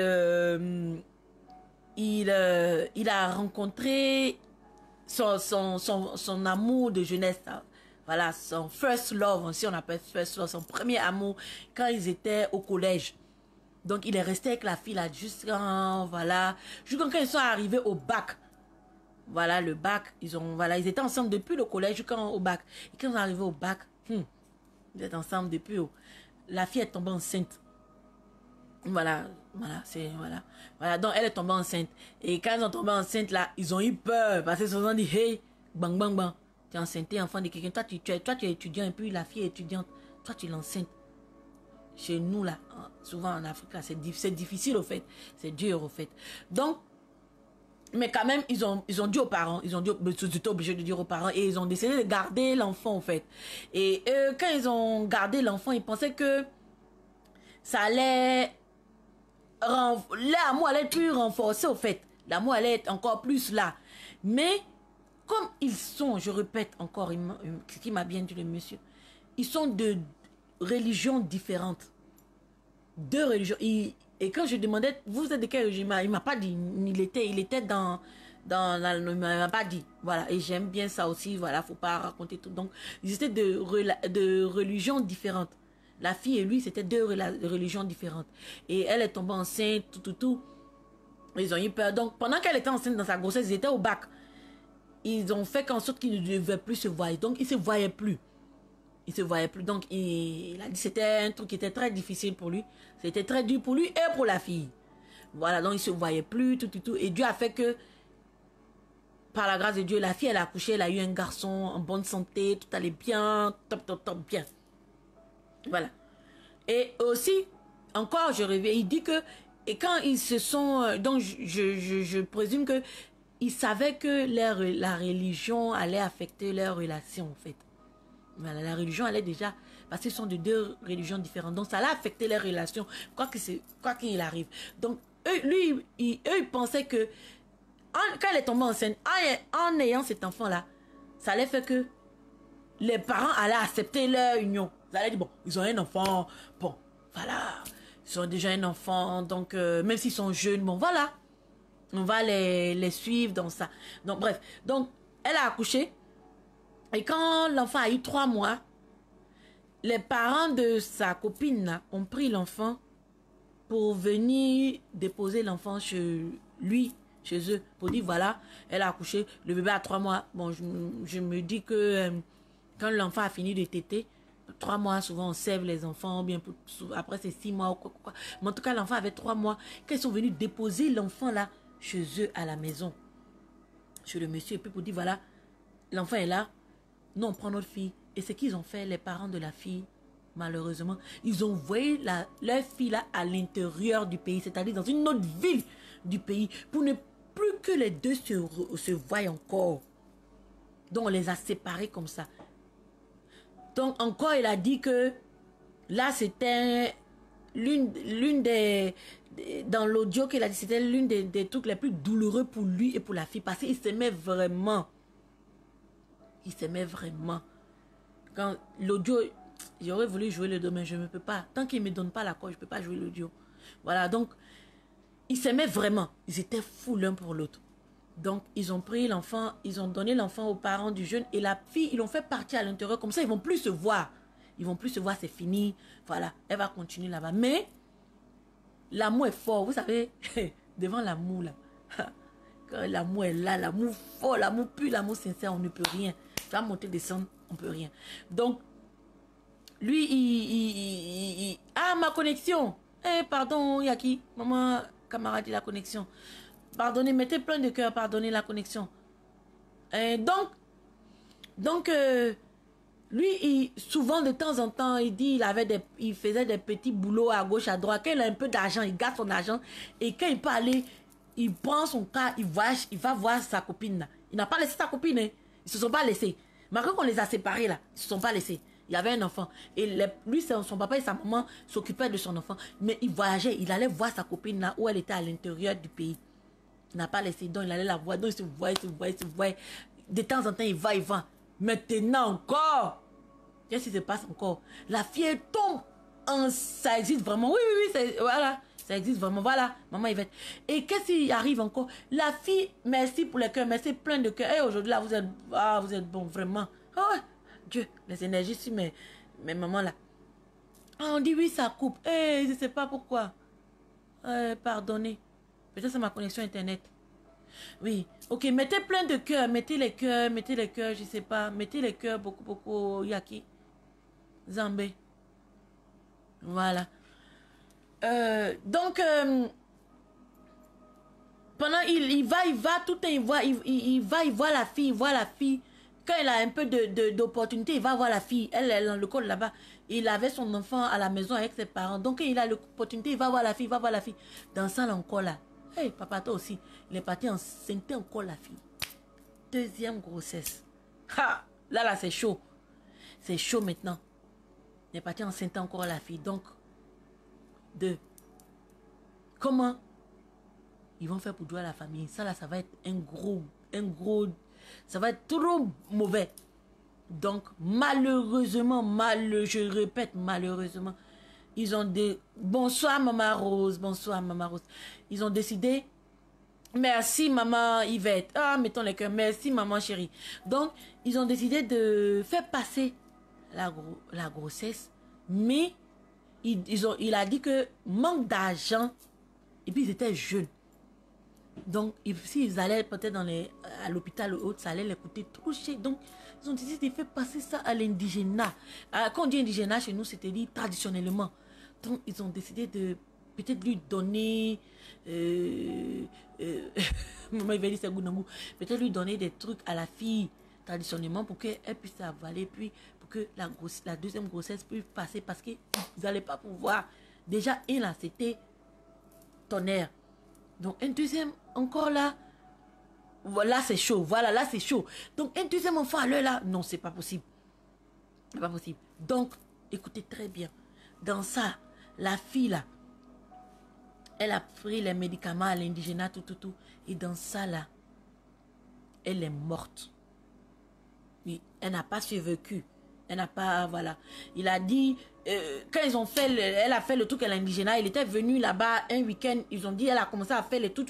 [SPEAKER 1] il a rencontré son amour de jeunesse. Voilà, son first love, si on appelle first love, son premier amour, quand ils étaient au collège. Donc, il est resté avec la fille là jusqu'à quand ils sont arrivés au bac. Voilà, le bac, ils étaient ensemble depuis le collège jusqu'au bac. Et quand ils sont arrivés au bac, ils étaient ensemble depuis. La fille est tombée enceinte. Voilà, donc elle est tombée enceinte. Et quand ils sont tombés enceintes là, ils ont eu peur. Parce qu'ils se sont dit, hey, bang, bang, bang. Tu es enceinte, enfant de quelqu'un. Toi, tu es étudiant et puis la fille est étudiante. Toi, tu es l'enceinte. Chez nous, là, souvent en Afrique, là, c'est difficile, au fait. C'est dur, au fait. Donc, mais quand même, ils ont dit aux parents, ils étaient obligés de dire aux parents, et ils ont décidé de garder l'enfant, au fait. Et quand ils ont gardé l'enfant, ils pensaient que ça allait... L'amour allait être plus renforcé, au fait. L'amour allait être encore plus là. Mais... comme ils sont, je répète encore, ce qui m'a bien dit le monsieur, ils sont de religions différentes. Deux religions. Et quand je demandais, vous êtes de quelle religion? Il m'a pas dit. Il était dans il m'a pas dit. Voilà. Et j'aime bien ça aussi. Voilà, faut pas raconter tout. Donc, ils étaient de religions différentes. La fille et lui, c'était deux religions différentes. Et elle est tombée enceinte, tout. Ils ont eu peur. Donc, pendant qu'elle était enceinte dans sa grossesse, ils étaient au bac. Ils ont fait qu'en sorte qu'ils ne devaient plus se voir. Donc, ils ne se voyaient plus. Il se voyait plus. Donc, il a dit que c'était un truc qui était très difficile pour lui. C'était très dur pour lui et pour la fille. Voilà, donc il ne se voyait plus, tout. Et Dieu a fait que, par la grâce de Dieu, la fille, elle a accouché, elle a eu un garçon en bonne santé, tout allait bien, top, bien. Voilà. Et aussi, encore, je reviens, il dit que, et quand ils se sont, donc je présume que, ils savaient que la religion allait affecter leur relation, en fait. Voilà, la religion allait déjà, parce qu'ils sont de deux religions différentes. Donc, ça allait affecter les relations, quoi qu'il arrive. Donc, eux, ils pensaient que, quand elle est tombée enceinte, en ayant cet enfant-là, ça allait faire que les parents allaient accepter leur union. Ils allaient dire, bon, ils ont un enfant, bon, voilà, ils ont déjà un enfant, donc, même s'ils sont jeunes, bon, voilà, on va les suivre dans ça. Donc, bref, donc, elle a accouché. Et quand l'enfant a eu 3 mois, les parents de sa copine là, ont pris l'enfant pour venir déposer l'enfant chez lui, chez eux, pour dire voilà, elle a accouché, le bébé a 3 mois. Bon, je me dis que quand l'enfant a fini de téter, 3 mois, souvent on sève les enfants, bien après c'est 6 mois ou quoi. Mais en tout cas, l'enfant avait 3 mois. Quand ils sont venus déposer l'enfant là, chez eux à la maison, chez le monsieur, et puis pour dire voilà, l'enfant est là. Non, on prend notre fille. Et ce qu'ils ont fait, les parents de la fille, malheureusement, ils ont envoyé leur fille là à l'intérieur du pays, c'est-à-dire dans une autre ville du pays, pour ne plus que les deux se voient encore. Donc, on les a séparés comme ça. Donc, encore, il a dit que là, c'était l'une des... Dans l'audio qu'il a dit, c'était l'une des trucs les plus douloureux pour lui et pour la fille, parce qu'il s'aimait vraiment. Il s'aimait vraiment. Quand l'audio, j'aurais voulu jouer le domaine, je ne peux pas. Tant qu'il ne me donne pas l'accord, je ne peux pas jouer l'audio. Voilà, donc, ils s'aimaient vraiment. Ils étaient fous l'un pour l'autre. Donc, ils ont pris l'enfant, ils ont donné l'enfant aux parents du jeune et la fille, ils l'ont fait partir à l'intérieur. Comme ça, ils ne vont plus se voir. Ils ne vont plus se voir, c'est fini. Voilà, elle va continuer là-bas. Mais, l'amour est fort. Vous savez, devant l'amour, là. Quand l'amour est là, l'amour fort, l'amour pur, l'amour sincère, on ne peut rien. Ça va monter, descendre, on ne peut rien. Donc, lui, ah, ma connexion. Eh, pardon, Yaki. Maman, camarade, la connexion. Pardonnez, mettez plein de cœur, pardonnez la connexion. Donc, lui, souvent, de temps en temps, il dit il faisait des petits boulots à gauche, à droite. Quand il a un peu d'argent, il garde son argent. Et quand il peut aller, il prend son car, il va voir sa copine. Là. Il n'a pas laissé sa copine. Hein. Ils ne se sont pas laissés. Malgré qu'on les a séparés, là, ils ne se sont pas laissés. Il y avait un enfant. Et lui, son papa et sa maman s'occupaient de son enfant. Mais il voyageait. Il allait voir sa copine là où elle était à l'intérieur du pays. Il n'a pas laissé. Donc, il allait la voir. Donc, il se voit. De temps en temps, il va. Maintenant encore. Qu'est-ce qui se passe encore? La fille tombe. Ça existe vraiment. Oui. Voilà. Ça existe vraiment. Voilà. Maman Yvette. Et qu'est-ce qui arrive encore? La fille, merci pour le cœur. Merci plein de cœur. Et aujourd'hui, là, vous êtes bon. Vraiment. Oh, Dieu, les énergies sur mes mamans là. Ah, on dit oui, ça coupe. Je ne sais pas pourquoi. Pardonnez. Peut-être c'est ma connexion internet. Oui. Ok, mettez plein de cœurs. Mettez les cœurs, je ne sais pas. Mettez les cœurs, beaucoup. Yaki. Zambé. Voilà. Donc, pendant, il va, tout le temps, il voit la fille, Quand il a un peu d'opportunité, il va voir la fille. Elle est dans le col là-bas. Il avait son enfant à la maison avec ses parents. Donc, quand il a l'opportunité, il va voir la fille, Dans ça, encore là. Hey, papa, toi aussi. Il est parti enceinte encore la fille. 2e grossesse. Ha! Là, c'est chaud. C'est chaud maintenant. Il est parti enceinte encore la fille. Donc, 2. Comment ils vont faire pour jouer à la famille? Ça, là, ça va être un gros... Ça va être trop mauvais. Donc, malheureusement, je répète, malheureusement, ils ont des... Bonsoir, Maman Rose. Ils ont décidé... Merci, Maman Yvette. Ah, mettons les cœurs. Merci, Maman chérie. Donc, ils ont décidé de faire passer la grossesse, mais il a dit que manque d'argent. Et puis, ils étaient jeunes. Donc, s'ils allaient peut-être à l'hôpital ou autre, ça allait les coûter trop cher. Donc, ils ont décidé de faire passer ça à l'indigénat. Quand on dit indigénat, chez nous, c'était dit traditionnellement. Donc, ils ont décidé de peut-être lui donner... maman, il va dire c'est gounangou. Peut-être lui donner des trucs à la fille traditionnellement pour qu'elle puisse avaler, puis pour que la deuxième grossesse puisse passer parce que vous n'allez pas pouvoir. Déjà, un là, c'était tonnerre. Donc, un deuxième, encore là, voilà, c'est chaud. Voilà, là, c'est chaud. Donc, un deuxième enfant à l'heure là, non, c'est pas possible. C'est pas possible. Donc, écoutez très bien. Dans ça, la fille là, elle a pris les médicaments à l'indigénat, tout. Et dans ça là, elle est morte. Oui, elle n'a pas survécu. Elle n'a pas, voilà. Il a dit, quand ils ont fait, elle a fait le truc à l'indigénat, il était venu là-bas un week-end, ils ont dit, elle a commencé à faire les tout.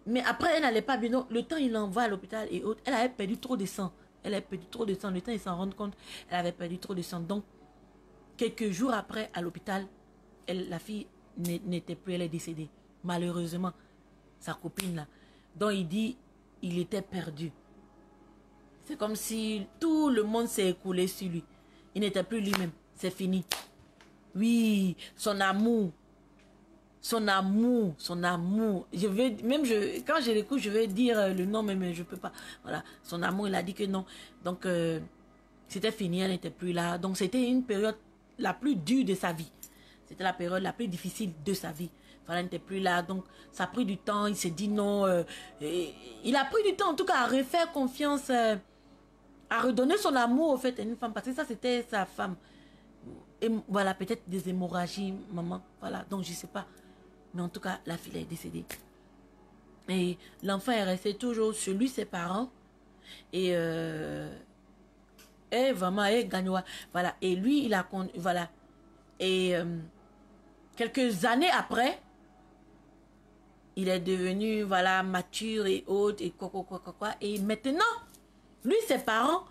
[SPEAKER 1] Mais après, elle n'allait pas bien. Donc, le temps, il l'envoie à l'hôpital et autres. Elle avait perdu trop de sang. Elle avait perdu trop de sang. Le temps, il s'en rend compte, elle avait perdu trop de sang. Donc, quelques jours après, à l'hôpital, la fille n'était plus, elle est décédée. Malheureusement, sa copine là. Donc, il dit, il était perdu. C'est comme si tout le monde s'est écoulé sur lui. Il n'était plus lui-même. C'est fini. Oui, son amour. Son amour. Je veux, quand je l'écoute, je vais dire le nom, mais je ne peux pas. Voilà, son amour, il a dit que non. Donc, c'était fini, elle n'était plus là. Donc, c'était une période la plus dure de sa vie. C'était la période la plus difficile de sa vie. Voilà, elle n'était plus là. Donc, ça a pris du temps. Il s'est dit non. Il a pris du temps, en tout cas, à refaire confiance... à redonner son amour au fait à une femme, parce que ça c'était sa femme. Et voilà, peut-être des hémorragies, maman, voilà, donc je sais pas. Mais en tout cas, la fille est décédée. Et l'enfant est resté toujours chez lui, ses parents. Et vraiment, elle gagne. Voilà, et lui, il a... Voilà. Et quelques années après, il est devenu, voilà, mature et autre, et quoi. Et maintenant... Lui, ses parents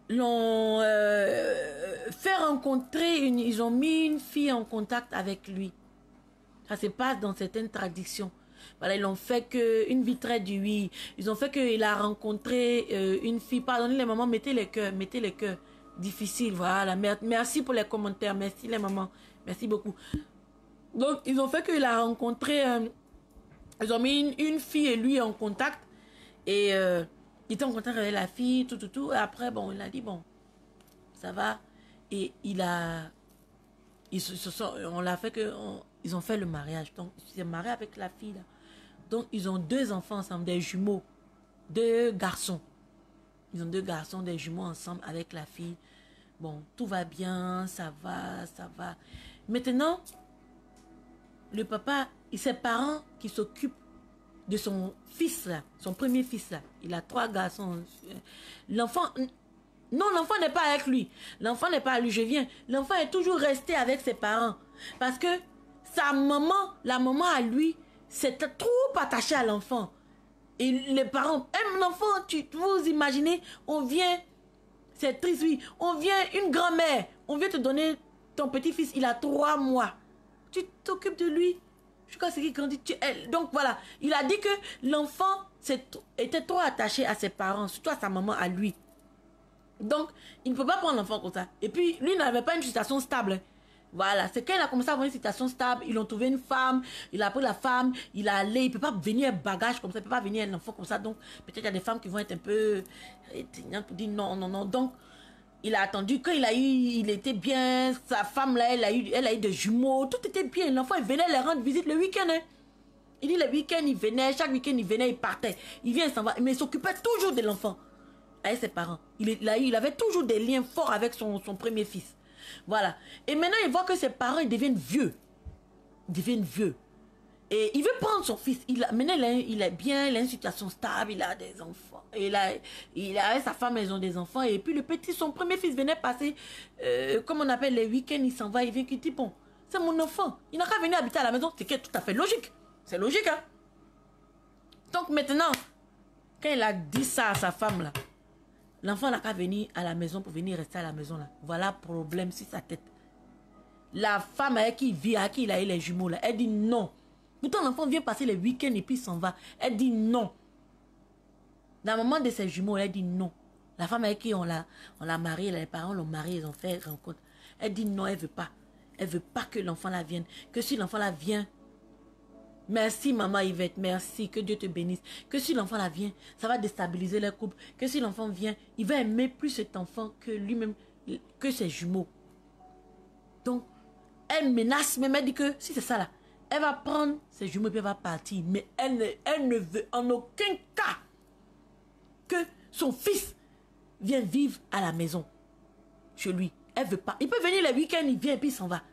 [SPEAKER 1] l'ont fait rencontrer, ils ont mis une fille en contact avec lui. Ça se passe dans certaines traditions. Voilà, ils ont fait une vitraine du oui. Ils ont fait qu'il a rencontré une fille. Pardonnez les mamans, mettez les cœurs. Difficile, voilà. Merci pour les commentaires. Merci les mamans. Merci beaucoup. Donc, ils ont fait qu'il a rencontré... ils ont mis une fille et lui en contact. Et... il était en contact avec la fille, tout. Et après, bon, il a dit, bon, ça va. Et on l'a fait ils ont fait le mariage. Donc, il s'est marié avec la fille, là. Donc, ils ont 2 enfants ensemble, des jumeaux. 2 garçons. Ils ont 2 garçons, des jumeaux ensemble avec la fille. Bon, tout va bien, ça va. Maintenant, le papa, ses parents qui s'occupent de son fils là, son premier fils là. Il a 3 garçons. L'enfant, non, l'enfant n'est pas avec lui. L'enfant n'est pas à lui, je viens. L'enfant est toujours resté avec ses parents. Parce que sa maman, la maman à lui, s'était trop attachée à l'enfant. Et les parents, l'enfant, vous imaginez, on vient, c'est triste, oui, on vient, une grand-mère, on vient te donner ton petit-fils, il a 3 mois. Tu t'occupes de lui. Jusqu'à ce qu'il grandit. Donc voilà, il a dit que l'enfant était trop attaché à ses parents, surtout à sa maman, à lui. Donc, il ne peut pas prendre l'enfant comme ça. Et puis, lui n'avait pas une situation stable. Voilà, c'est quand il a commencé à avoir une situation stable, ils ont trouvé une femme, il a pris la femme, il a allé, il ne peut pas venir un bagage comme ça, il ne peut pas venir un enfant comme ça. Donc, peut-être il y a des femmes qui vont être un peu pour dire non. Donc, il a attendu, quand il était bien, sa femme là, elle a eu des jumeaux, tout était bien. L'enfant, il venait les rendre visite le week-end. Hein. Il dit le week-end, il venait, chaque week-end, il venait, il partait. Il vient, il s'en va, mais il s'occupait toujours de l'enfant, avec ses parents. Il avait toujours des liens forts avec son premier fils. Voilà. Et maintenant, il voit que ses parents, ils deviennent vieux. Et il veut prendre son fils. Maintenant, il est bien, il a une situation stable, il a des enfants. Il a sa femme, ils ont des enfants. Et puis le petit, son premier fils venait passer, comme on appelle les week-ends, il s'en va, il vient, il dit, bon, c'est mon enfant. Il n'a qu'à venir habiter à la maison. C'est tout à fait logique. C'est logique, hein. Donc maintenant, quand il a dit ça à sa femme, là, l'enfant n'a qu'à venir à la maison pour venir rester à la maison, là. Voilà problème sur sa tête. La femme avec qui il vit, à qui il a eu les jumeaux, là, elle dit non. Pourtant, l'enfant vient passer les week-ends et puis il s'en va. Elle dit non. La maman de ses jumeaux, elle dit non. La femme avec qui on l'a marié, les parents l'ont marié, ils ont fait rencontre. Elle dit non, elle veut pas. Elle veut pas que l'enfant là vienne. Que si l'enfant là vient, merci maman Yvette, merci, que Dieu te bénisse. Que si l'enfant là vient, ça va déstabiliser leur couple. Que si l'enfant vient, il va aimer plus cet enfant que lui-même, que ses jumeaux. Donc, elle menace, même elle dit que si c'est ça là, elle va prendre ses jumeaux et puis elle va partir. Mais elle ne veut en aucun cas que son fils vienne vivre à la maison, chez lui. Elle veut pas. Il peut venir les week-ends, il vient et puis il s'en va.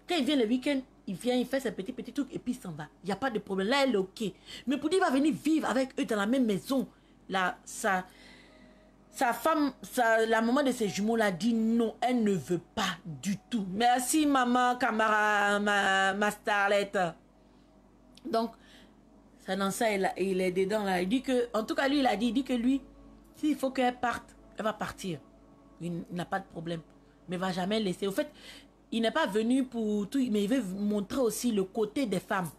[SPEAKER 1] Quand il vient les week-ends, il vient, il fait ses petits trucs et puis il s'en va. Il n'y a pas de problème. Là, elle est OK. Mais pour dire qu'il va venir vivre avec eux dans la même maison, là, sa femme, la maman de ses jumeaux l'a dit non, elle ne veut pas du tout. Merci maman, camarade, ma starlette. Donc, c'est dans ça, il est dedans là. Il dit que, en tout cas lui, il dit que lui, s'il faut qu'elle parte, elle va partir. Il n'a pas de problème. Mais il ne va jamais laisser. Au fait, il n'est pas venu pour tout, mais il veut montrer aussi le côté des femmes.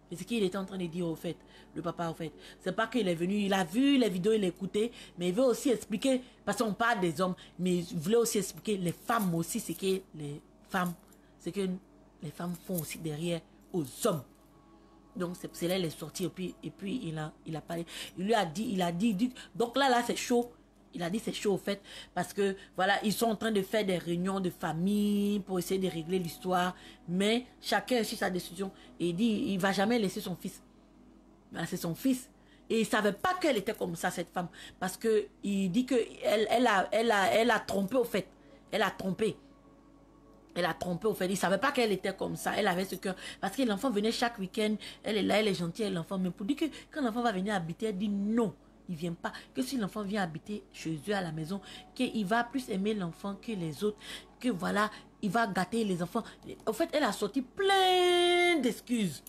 [SPEAKER 1] C'est ce qu'il était en train de dire au fait, le papa au fait. C'est pas qu'il est venu, il a vu les vidéos, il a écouté, mais il veut aussi expliquer, parce qu'on parle des hommes, mais il voulait aussi expliquer les femmes aussi, ce que les femmes font aussi derrière aux hommes. Donc c'est là il est sorti et puis il a parlé, il lui a dit, donc là c'est chaud. Il a dit c'est chaud au fait parce que voilà, ils sont en train de faire des réunions de famille pour essayer de régler l'histoire. Mais chacun a su sa décision et il dit il ne va jamais laisser son fils. Voilà, c'est son fils. Et il ne savait pas qu'elle était comme ça, cette femme. Parce qu'il dit qu'elle a trompé au fait. Elle a trompé. Elle a trompé au fait. Il ne savait pas qu'elle était comme ça. Elle avait ce cœur. Parce que l'enfant venait chaque week-end. Elle est là, elle est gentille, l'enfant. Mais pour dire que quand l'enfant va venir habiter, elle dit non. Il ne vient pas. Que si l'enfant vient habiter chez eux à la maison, qu'il va plus aimer l'enfant que les autres. Que voilà, il va gâter les enfants. En fait, elle a sorti plein d'excuses.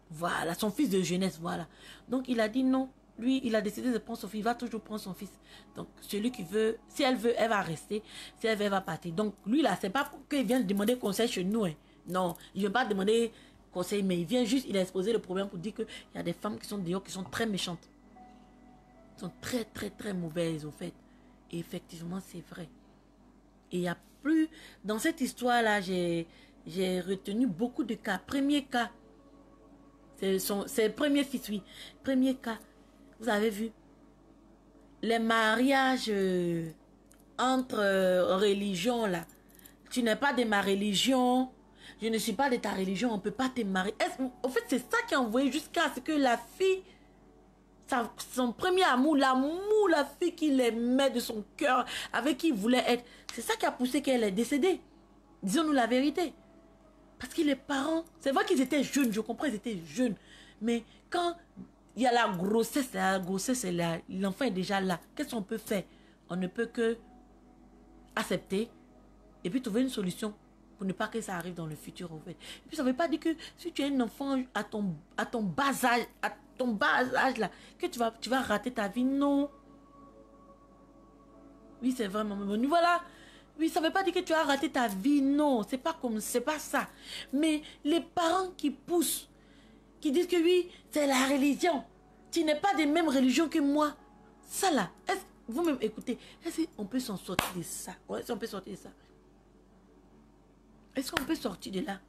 [SPEAKER 1] Voilà, son fils de jeunesse, voilà. Donc, il a dit non. Lui, il a décidé de prendre son fils. Il va toujours prendre son fils. Donc, celui qui veut, si elle veut, elle va rester. Si elle veut, elle va partir. Donc, lui, là, c'est pas qu'il vient demander conseil chez nous. Hein. Non, il ne vient pas demander conseil, mais il vient juste, il a exposé le problème pour dire qu'il y a des femmes qui sont dehors, qui sont très méchantes. Sont très, très, très mauvaises, au fait. Et effectivement, c'est vrai. Et il n'y a plus... Dans cette histoire-là, j'ai retenu beaucoup de cas. Premier cas, c'est le premier fils, oui. Premier cas, vous avez vu, les mariages entre religions, là. Tu n'es pas de ma religion, je ne suis pas de ta religion, on ne peut pas te marier. En fait, c'est ça qui a envoyé jusqu'à ce que la fille... Son premier amour, la fille qu'il aimait de son cœur, avec qui il voulait être, c'est ça qui a poussé qu'elle est décédée. Disons-nous la vérité. Parce que les parents, c'est vrai qu'ils étaient jeunes, je comprends, ils étaient jeunes. Mais quand il y a la grossesse, l'enfant est déjà là. Qu'est-ce qu'on peut faire? On ne peut que accepter et puis trouver une solution pour ne pas que ça arrive dans le futur. En fait. Et puis ça ne veut pas dire que si tu es un enfant à ton bas âge, là, que tu vas rater ta vie. Non. Oui, c'est vraiment... Voilà. Oui, ça ne veut pas dire que tu as raté ta vie. Non, c'est pas ça. Mais les parents qui poussent, qui disent que oui, c'est la religion. Tu n'es pas des mêmes religions que moi. Ça là, vous-même écoutez, est-ce qu'on peut s'en sortir de ça? Ouais, est-ce qu'on peut sortir de ça? Est-ce qu'on peut sortir de là?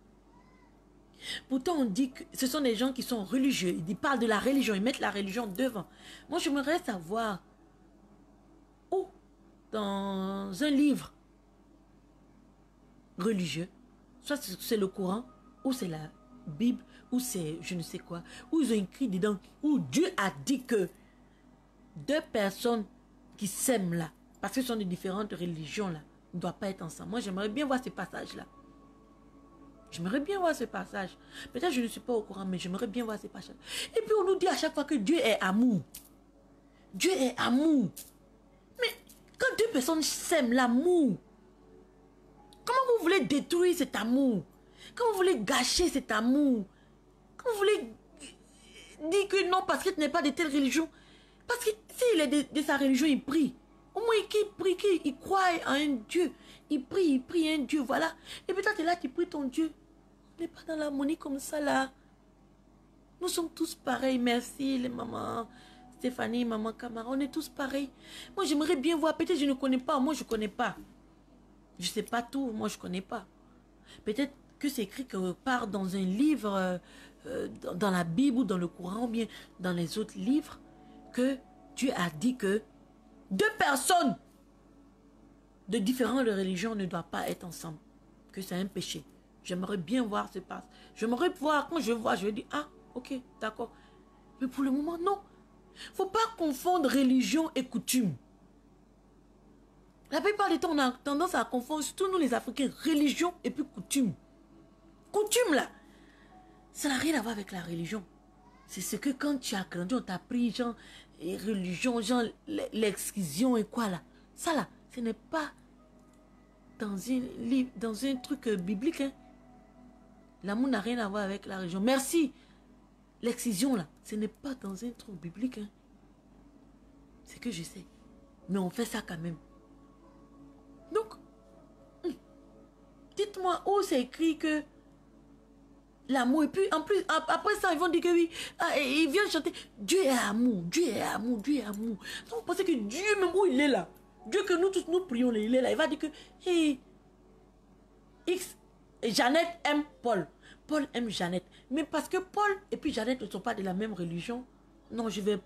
[SPEAKER 1] Pourtant, on dit que ce sont des gens qui sont religieux. Ils parlent de la religion. Ils mettent la religion devant. Moi, j'aimerais savoir où, dans un livre religieux, soit c'est le Coran, ou c'est la Bible, ou c'est je ne sais quoi, où ils ont écrit dedans, où Dieu a dit que deux personnes qui s'aiment là, parce que ce sont de différentes religions là, ne doivent pas être ensemble. Moi, j'aimerais bien voir ce passage-là. J'aimerais bien voir ce passage. Peut-être que je ne suis pas au courant, mais j'aimerais bien voir ce passage. Et puis on nous dit à chaque fois que Dieu est amour. Dieu est amour. Mais quand deux personnes s'aiment l'amour, comment vous voulez détruire cet amour? Comment vous voulez gâcher cet amour? Comment vous voulez dire que non parce que tu n'es pas de telle religion? Parce que s'il est de sa religion, il prie. Au moins qu'il prie, qu'il croit en un Dieu. il prie un Dieu, voilà. Et puis toi, tu es là, tu pries ton Dieu. On n'est pas dans l'harmonie comme ça, là. Nous sommes tous pareils, merci les mamans Stéphanie, maman Camara, on est tous pareils. Moi, j'aimerais bien voir, peut-être je ne connais pas, moi je ne connais pas. Je ne sais pas tout, moi je ne connais pas. Peut-être que c'est écrit quelque part dans un livre, dans la Bible ou dans le Coran, ou bien dans les autres livres, que Dieu a dit que deux personnes de différentes religions ne doivent pas être ensemble. Que c'est un péché. J'aimerais bien voir ce passe. J'aimerais voir, quand je vois, je dis, ah, ok, d'accord. Mais pour le moment, non. Il ne faut pas confondre religion et coutume. La plupart du temps, on a tendance à confondre, surtout nous les Africains, religion et puis coutume. Coutume, là, ça n'a rien à voir avec la religion. C'est ce que quand tu as grandi, on t'a appris, genre, et religion, genre, l'excision et quoi, là. Ça, là, ce n'est pas dans un truc biblique, hein. L'amour n'a rien à voir avec la religion. Merci. L'excision, là, ce n'est pas dans un truc biblique. Hein. C'est que je sais. Mais on fait ça quand même. Donc, dites-moi où c'est écrit que l'amour. Et puis, en plus, après ça, ils vont dire que oui. Ils viennent chanter Dieu est amour, Dieu est amour, Dieu est amour. Donc, vous pensez que Dieu, même où il est là, Dieu que nous tous nous prions, il est là. Il va dire que hey, X, Jeannette aime Paul. Paul aime Jeannette. Mais parce que Paul et puis Jeannette ne sont pas de la même religion, non, je vais...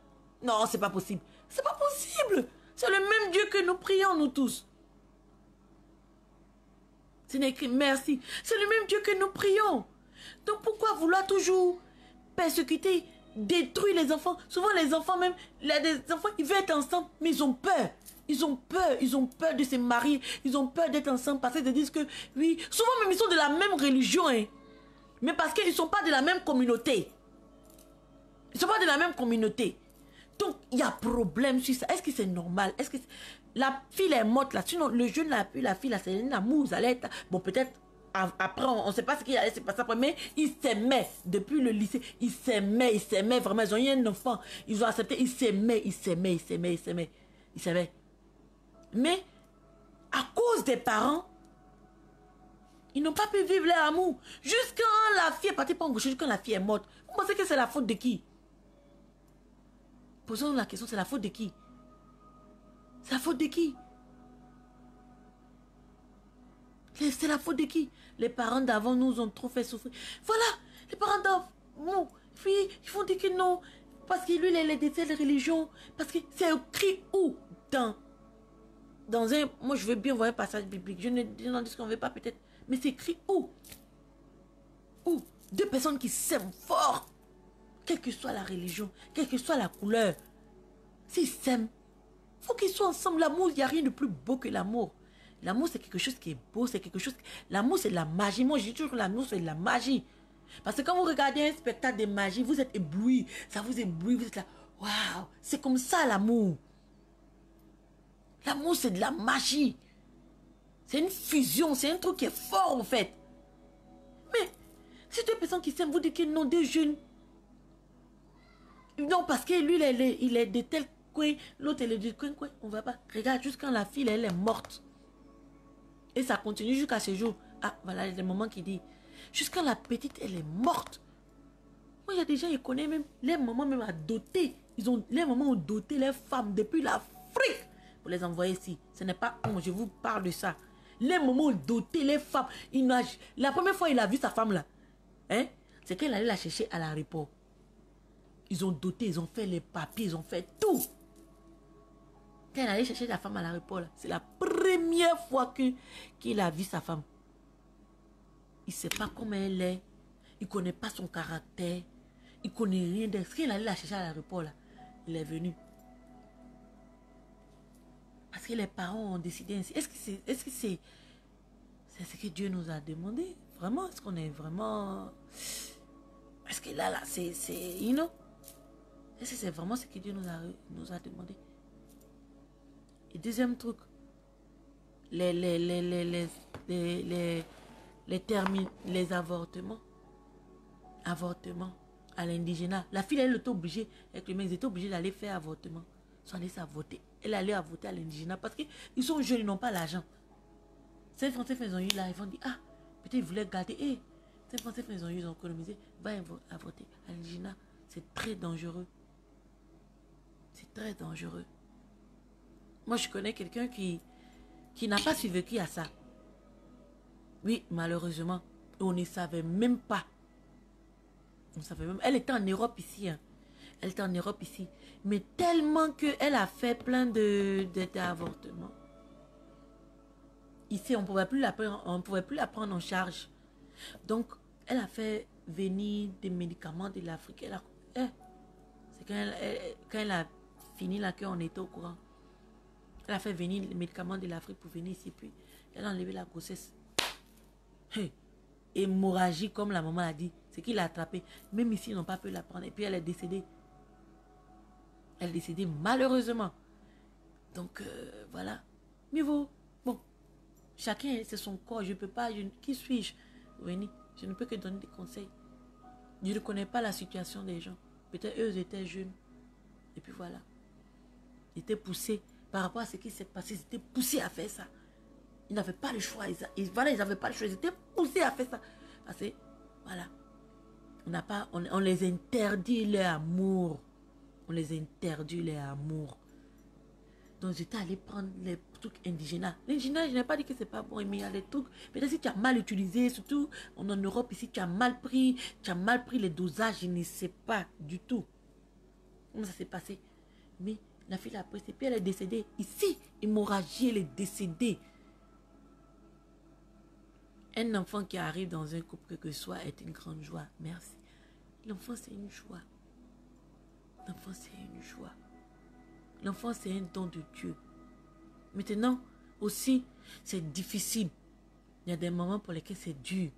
[SPEAKER 1] Non, c'est pas possible. C'est pas possible. C'est le même Dieu que nous prions, nous tous. C'est écrit merci. C'est le même Dieu que nous prions. Donc pourquoi vouloir toujours persécuter, détruire les enfants? Souvent les enfants même, les enfants, ils veulent être ensemble, mais ils ont peur. Ils ont peur de se marier. Ils ont peur d'être ensemble parce qu'ils disent que, oui, souvent même ils sont de la même religion, hein. Mais parce qu'ils ne sont pas de la même communauté. Ils ne sont pas de la même communauté. Donc, il y a problème sur ça. Est-ce que c'est normal? Est-ce que la fille est morte là? Sinon, le jeune là, puis la fille là, c'est une amour. Bon, peut-être, après, on ne sait pas ce qui allait se passer après, mais ils s'aimaient. Depuis le lycée, ils s'aimaient vraiment. Ils ont eu un enfant. Ils ont accepté, ils s'aimaient. Mais, à cause des parents, ils n'ont pas pu vivre leur amour. Jusqu'à la fille est partie pour embaucher, jusqu'à la fille est morte. Vous pensez que c'est la faute de qui? Posons-nous la question, c'est la faute de qui? C'est la faute de qui? C'est la faute de qui? Les parents d'avant nous ont trop fait souffrir. Voilà, les parents d'avant, puis ils vont dire que non, parce que lui, il est de telle religion, parce que c'est écrit où? Dans un... Moi, je veux bien voir un passage biblique. Je n'en dis qu'on ne veut pas peut-être. Mais c'est écrit où? Où? Deux personnes qui s'aiment fort. Quelle que soit la religion, quelle que soit la couleur. S'ils s'aiment, il faut qu'ils soient ensemble. L'amour, il n'y a rien de plus beau que l'amour. L'amour, c'est quelque chose qui est beau, c'est quelque chose... L'amour, c'est de la magie. Moi, je dis toujours que l'amour, c'est de la magie. Parce que quand vous regardez un spectacle de magie, vous êtes ébloui. Ça vous éblouit, vous êtes là. Waouh! C'est comme ça, l'amour. L'amour, c'est de la magie. C'est une fusion, c'est un truc qui est fort, en fait. Mais, si deux personnes qui s'aiment, vous dites que non, deux jeunes. Non, parce que lui, il est de tel coin, l'autre, il est de coin. On va pas. Regarde, jusqu'à la fille, elle est morte. Et ça continue jusqu'à ce jour. Ah, voilà, il y a des moments qui dit. Jusqu'à la petite, elle est morte. Moi, il y a des gens, ils connaissent même, les mamans même à doter. Les mamans ont doté les femmes depuis l'Afrique pour les envoyer ici. Ce n'est pas honte, je vous parle de ça. Les mamans ont doté les femmes. La première fois, il a vu sa femme là. Hein, c'est qu'elle allait la chercher à l'aéroport. Ils ont doté, ils ont fait les papiers, ils ont fait tout. Quand elle allait chercher la femme à l'aéroport, c'est la première fois qu'il a vu sa femme. Il ne sait pas comment elle est. Il ne connaît pas son caractère. Il ne connaît rien d'elle. Quand il allait la chercher à l'aéroport, là, il est venu. Parce que les parents ont décidé ainsi. Est-ce que c'est ce que Dieu nous a demandé? Vraiment? Est-ce qu'on est vraiment... Est-ce que là, c'est... You know? Est-ce que c'est vraiment ce que Dieu nous a demandé? Et deuxième truc, les avortements. Avortement à l'indigénat. La fille, elle était obligée, avec les mecs, ils étaient obligés d'aller faire avortement. Ils sont allés s'avorter. Elle allait avorter à l'indigénat parce qu'ils sont jeunes, ils n'ont pas l'argent. Ces Français ils ont eu là, ils vont dire, ah, peut-être ils voulaient garder. Eh, ces Français ils ont eu, ils ont économisé. Va avorter. Algina, c'est très dangereux. C'est très dangereux. Moi, je connais quelqu'un qui n'a pas survécu à ça. Oui, malheureusement, on ne savait même pas. On savait même. Elle était en Europe ici. Hein. Elle était en Europe ici. Mais tellement qu'elle a fait plein d'avortements. Ici, on ne pouvait plus la prendre en charge. Donc, elle a fait venir des médicaments de l'Afrique. C'est quand elle a fini là qu'on était au courant. Elle a fait venir les médicaments de l'Afrique pour venir ici. Puis, elle a enlevé la grossesse. Hey. Hémorragie, comme la maman a dit. C'est qu'il l'a attrapé. Même ici, ils n'ont pas pu la prendre. Et puis, elle est décédée. Elle est décédée malheureusement. Donc, voilà. Mais bon, chacun, c'est son corps. Je ne peux pas. Qui suis-je? Je ne peux que donner des conseils. Je ne connais pas la situation des gens. Peut-être eux étaient jeunes. Et puis voilà. Ils étaient poussés par rapport à ce qui s'est passé. Ils étaient poussés à faire ça. Ils n'avaient pas le choix. Ils n'avaient pas le choix. Ils étaient poussés à faire ça. Parce que, voilà. On les interdit leur amour. On les interdit leur amour. Donc, j'étais allé prendre les trucs indigènes. L'indigène, je n'ai pas dit que c'est pas bon, mais il y a des trucs. Peut-être si tu as mal utilisé, surtout en Europe, ici, tu as mal pris les dosages, je ne sais pas du tout comment ça s'est passé. Mais la fille a pris, et puis elle est décédée. Ici, hémorragie, elle est décédée. Un enfant qui arrive dans un couple, que ce soit, est une grande joie. Merci. L'enfant, c'est une joie. L'enfant, c'est une joie. L'enfant, c'est un don de Dieu. Maintenant, aussi, c'est difficile. Il y a des moments pour lesquels c'est dur.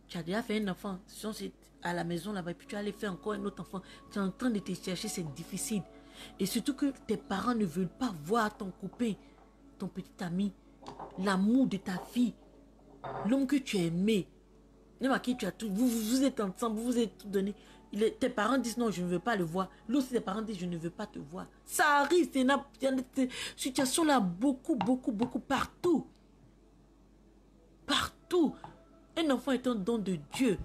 [SPEAKER 1] Tu as déjà fait un enfant, c'est à la maison là-bas, et puis tu as allé faire encore un autre enfant. Tu es en train de te chercher, c'est difficile. Et surtout que tes parents ne veulent pas voir ton copain, ton petit ami, l'amour de ta fille, l'homme que tu as aimé, l'homme à qui tu as tout. Vous êtes ensemble, vous vous êtes tout donné. Tes parents disent non, je ne veux pas le voir. L'autre, tes parents disent je ne veux pas te voir. Ça arrive, il y a des situations là, beaucoup, partout. Partout. Un enfant est un don de Dieu.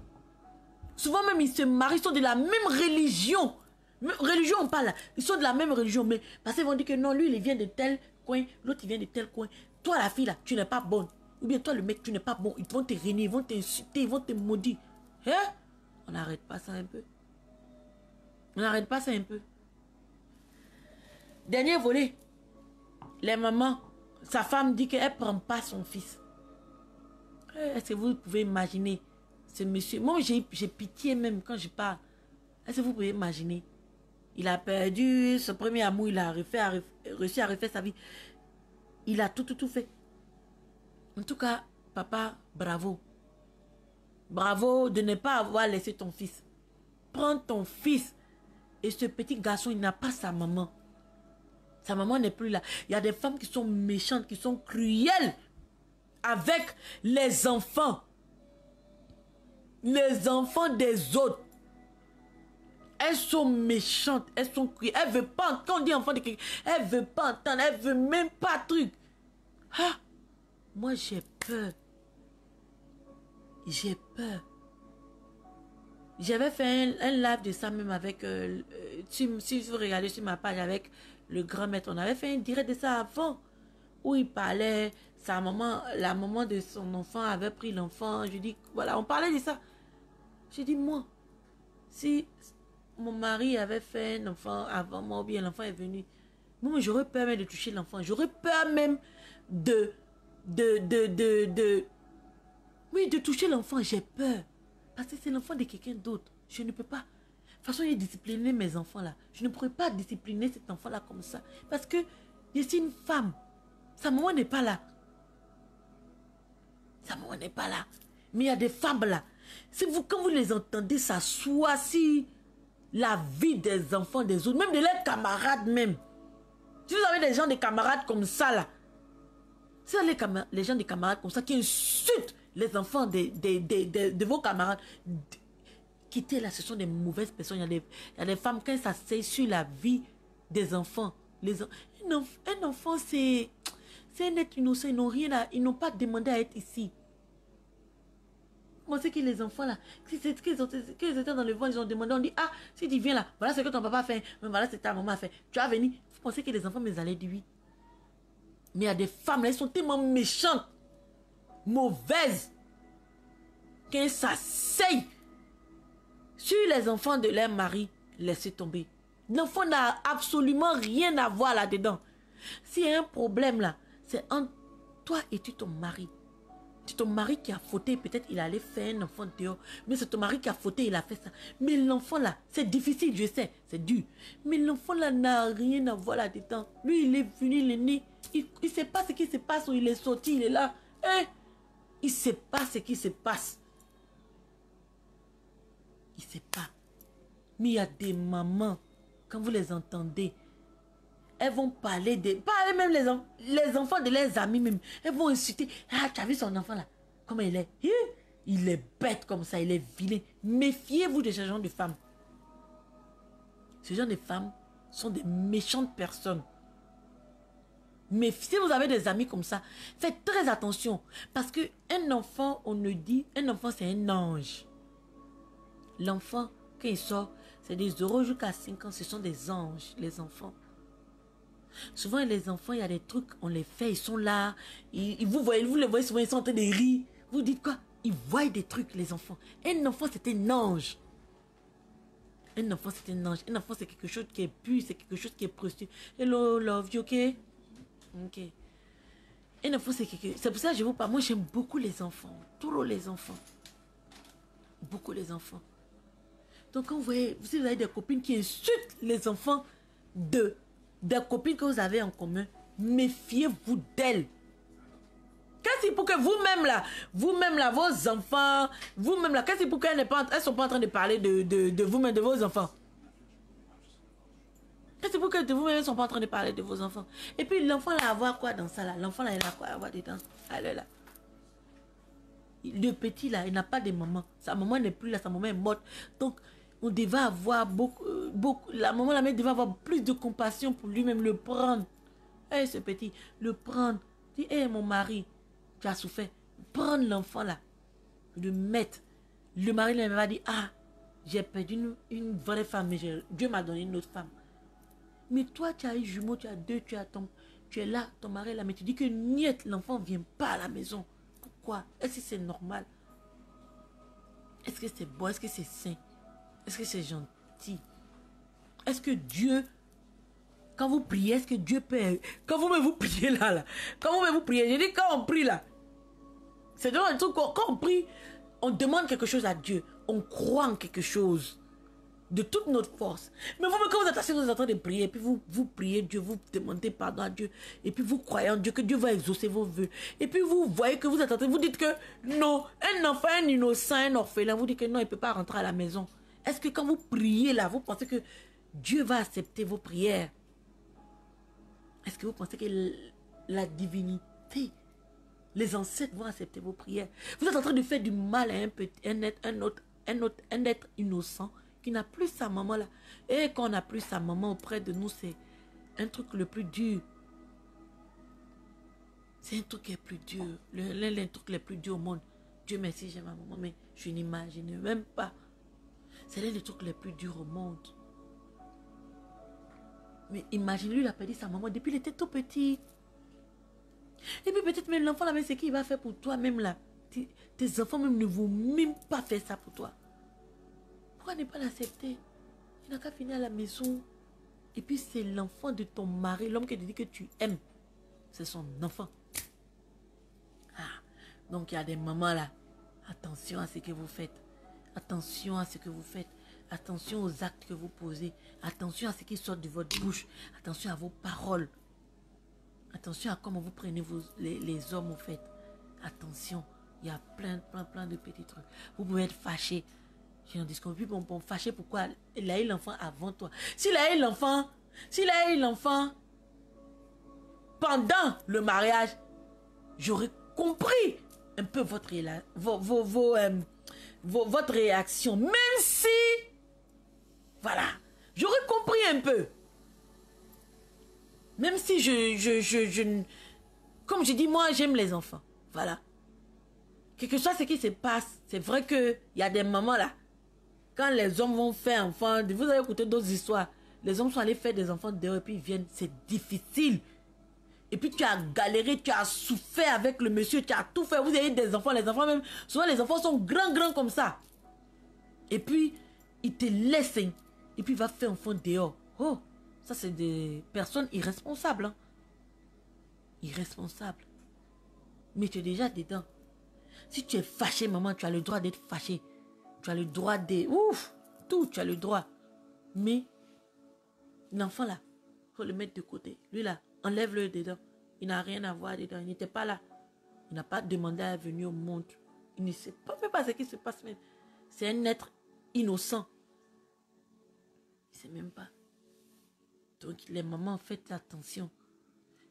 [SPEAKER 1] Souvent même, ils se marient, ils sont de la même religion. Religion, on parle là. Ils sont de la même religion, mais parce qu'ils vont dire que non, lui, il vient de tel coin, l'autre, il vient de tel coin. Toi, la fille là, tu n'es pas bonne. Ou bien toi, le mec, tu n'es pas bon. Ils vont te renier, ils vont t'insulter, ils vont te maudire. Hein? On n'arrête pas ça un peu. On n'arrête pas ça un peu. Dernier volet. Les mamans. Sa femme dit qu'elle ne prend pas son fils. Est-ce que vous pouvez imaginer ce monsieur? Moi, j'ai pitié même quand je parle. Est-ce que vous pouvez imaginer? Il a perdu ce premier amour. Il a réussi à refaire sa vie. Il a tout fait. En tout cas, papa, bravo. Bravo de ne pas avoir laissé ton fils. Prends ton fils. Et ce petit garçon, il n'a pas sa maman. Sa maman n'est plus là. Il y a des femmes qui sont méchantes, qui sont cruelles avec les enfants. Les enfants des autres. Elles sont méchantes, elles sont cruelles. Elles ne veulent pas entendre. Quand on dit enfant de quelqu'un, elles ne veulent pas entendre. Elles ne veulent même pas truc. Ah, moi j'ai peur. J'ai peur. J'avais fait un live de ça même avec, si vous regardez sur ma page avec le grand maître, on avait fait un direct de ça avant, où il parlait, sa maman, la maman de son enfant avait pris l'enfant, je dis, voilà, on parlait de ça. J'ai dit, moi, si mon mari avait fait un enfant avant moi, ou bien l'enfant est venu, moi j'aurais peur même de toucher l'enfant, j'aurais peur même oui, de toucher l'enfant, j'ai peur. Parce que c'est l'enfant de quelqu'un d'autre. Je ne peux pas. De toute façon, il a discipliné mes enfants là. Je ne pourrais pas discipliner cet enfant là comme ça. Parce que je suis une femme. Sa maman n'est pas là. Sa maman n'est pas là. Mais il y a des femmes là. Quand vous les entendez, ça choisit la vie des enfants des autres. Même de leurs camarades même. Si vous avez des gens, des camarades comme ça là. Si vous avez les gens, des camarades comme ça qui insultent les enfants de vos camarades, quittez là, ce sont des mauvaises personnes. Il y a des femmes, quand ça c'est sur la vie des enfants. Un enfant, c'est C'est un être innocent, ils n'ont pas demandé à être ici. Vous pensez que les enfants là, qu'ils étaient dans le ventre, ils ont demandé, on dit, ah, si tu viens là, voilà ce que ton papa a fait, mais voilà ce que ta maman a fait. Tu vas venir. Vous pensez que les enfants me allaient dire oui. Mais il y a des femmes là, elles sont tellement méchantes, mauvaises, qu'elles s'asseyent sur les enfants de leur mari, laissez tomber. L'enfant n'a absolument rien à voir là-dedans. S'il y a un problème là, c'est entre toi et ton mari. C'est ton mari qui a fauté, peut-être il allait faire un enfant dehors. Mais c'est ton mari qui a fauté, il a fait ça. Mais l'enfant là, c'est difficile, je sais, c'est dur. Mais l'enfant là n'a rien à voir là-dedans. Lui, il est venu, il est né. Il ne sait pas ce qui se passe, où il est sorti, il est là. Hein? Il ne sait pas ce qui se passe. Il ne sait pas. Mais il y a des mamans, quand vous les entendez, elles vont parler pas même les enfants de leurs amis même. Elles vont insulter. Ah, tu as vu son enfant là? Comment il est? Il est bête comme ça, il est vilain. Méfiez-vous de ce genre de femmes. Ce genre de femmes sont des méchantes personnes. Mais si vous avez des amis comme ça, faites très attention. Parce qu'un enfant, on ne dit, un enfant c'est un ange. L'enfant, quand il sort, c'est des euros jusqu'à 5 ans, ce sont des anges, les enfants. Souvent, les enfants, il y a des trucs, on les fait, ils sont là. Vous les voyez souvent, ils sont en train de rire. Vous dites quoi? Ils voient des trucs, les enfants. Un enfant, c'est un ange. Un enfant, c'est un ange. Un enfant, c'est quelque chose qui est pur, c'est quelque chose qui est précieux. Hello, love, you okay? Ok. Un enfant, c'est quelque chose. C'est pour ça que je vous parle. Moi, j'aime beaucoup les enfants. Trop les enfants. Beaucoup les enfants. Donc, quand vous voyez, vous avez des copines qui insultent les enfants des copines que vous avez en commun, méfiez-vous d'elles. Qu'est-ce que pour que vous-même là, vos enfants, vous-même là, qu'est-ce que pour qu'elles ne sont pas en train de parler de vous-même, de vos enfants? Qu'est-ce que pour que vous-même ne sont pas en train de parler de vos enfants? Et puis l'enfant là, avoir quoi dans ça là? L'enfant là, il a quoi à avoir dedans? Allez là. Le petit là, il n'a pas de maman. Sa maman n'est plus là, sa maman est morte. Donc, on devait avoir beaucoup, la maman la mère devait avoir plus de compassion pour lui-même, le prendre. Eh, ce petit, le prendre. Dis, eh, mon mari, tu as souffert. Prendre l'enfant là, le mettre. Le mari lui va dire, ah, j'ai perdu une vraie femme, mais Dieu m'a donné une autre femme. Mais toi, tu as un jumeau, tu as deux, tu es là, ton mari là, mais tu dis que niet, l'enfant ne vient pas à la maison. Pourquoi? Est-ce que c'est normal? Est-ce que c'est bon? Est-ce que c'est sain? Est-ce que c'est gentil? Est-ce que Dieu, quand vous priez, est-ce que Dieu peut... Quand vous priez là, quand vous priez, je dis quand on prie là, c'est dans un truc, quand on prie, on demande quelque chose à Dieu, on croit en quelque chose, de toute notre force. Mais vous, quand vous êtes assis, vous êtes en train de prier, et puis vous priez Dieu, vous demandez pardon à Dieu, et puis vous croyez en Dieu, que Dieu va exaucer vos vœux. Et puis vous voyez que vous êtes en train, vous dites que non, un enfant, un innocent, un orphelin, vous dites que non, il ne peut pas rentrer à la maison. Est-ce que quand vous priez là, vous pensez que Dieu va accepter vos prières? Est-ce que vous pensez que la divinité, les ancêtres vont accepter vos prières? Vous êtes en train de faire du mal à un être innocent qui n'a plus sa maman là. Et quand on n'a plus sa maman auprès de nous, c'est un truc le plus dur. C'est un truc qui est plus dur. L'un des trucs les plus durs au monde. Dieu merci, j'ai ma maman, mais je n'imagine même pas. C'est l'un des trucs les plus durs au monde. Mais imagine, lui, il a perdu sa maman depuis qu'il était tout petit. Et puis peut-être même l'enfant là, mais c'est qu'il va faire pour toi même là. Tes enfants même ne vont même pas faire ça pour toi. Pourquoi ne pas l'accepter? Il n'a qu'à finir à la maison. Et puis c'est l'enfant de ton mari, l'homme qui te dit que tu aimes. C'est son enfant. Ah, donc il y a des mamans là. Attention à ce que vous faites. Attention à ce que vous faites. Attention aux actes que vous posez. Attention à ce qui sort de votre bouche. Attention à vos paroles. Attention à comment vous prenez les hommes au fait. Attention, il y a plein de petits trucs. Vous pouvez être fâché. J'ai un discours. Puis bon, fâché pourquoi? Il a eu l'enfant avant toi. S'il a eu l'enfant pendant le mariage, j'aurais compris un peu votre réaction. Même si, voilà, j'aurais compris un peu. Même si Comme je dis, moi, j'aime les enfants. Voilà. Quelque chose ce qui se passe, c'est vrai qu'il y a des moments là, quand les hommes vont faire enfants, vous avez écouté d'autres histoires, les hommes sont allés faire des enfants dehors et puis ils viennent, c'est difficile. Et puis tu as galéré, tu as souffert avec le monsieur, tu as tout fait, vous avez des enfants, les enfants même, souvent les enfants sont grands comme ça. Et puis, il te laisse, et puis il va faire enfant dehors. Oh, ça c'est des personnes irresponsables. Hein. Irresponsables. Mais tu es déjà dedans. Si tu es fâché, maman, tu as le droit d'être fâché. Tu as le droit de... Ouf, tout, tu as le droit. Mais, l'enfant là, il faut le mettre de côté. Lui là, enlève-le dedans. Il n'a rien à voir dedans. Il n'était pas là. Il n'a pas demandé à venir au monde. Il ne sait pas, même pas ce qui se passe même. C'est un être innocent. Il ne sait même pas. Donc, les mamans, faites attention.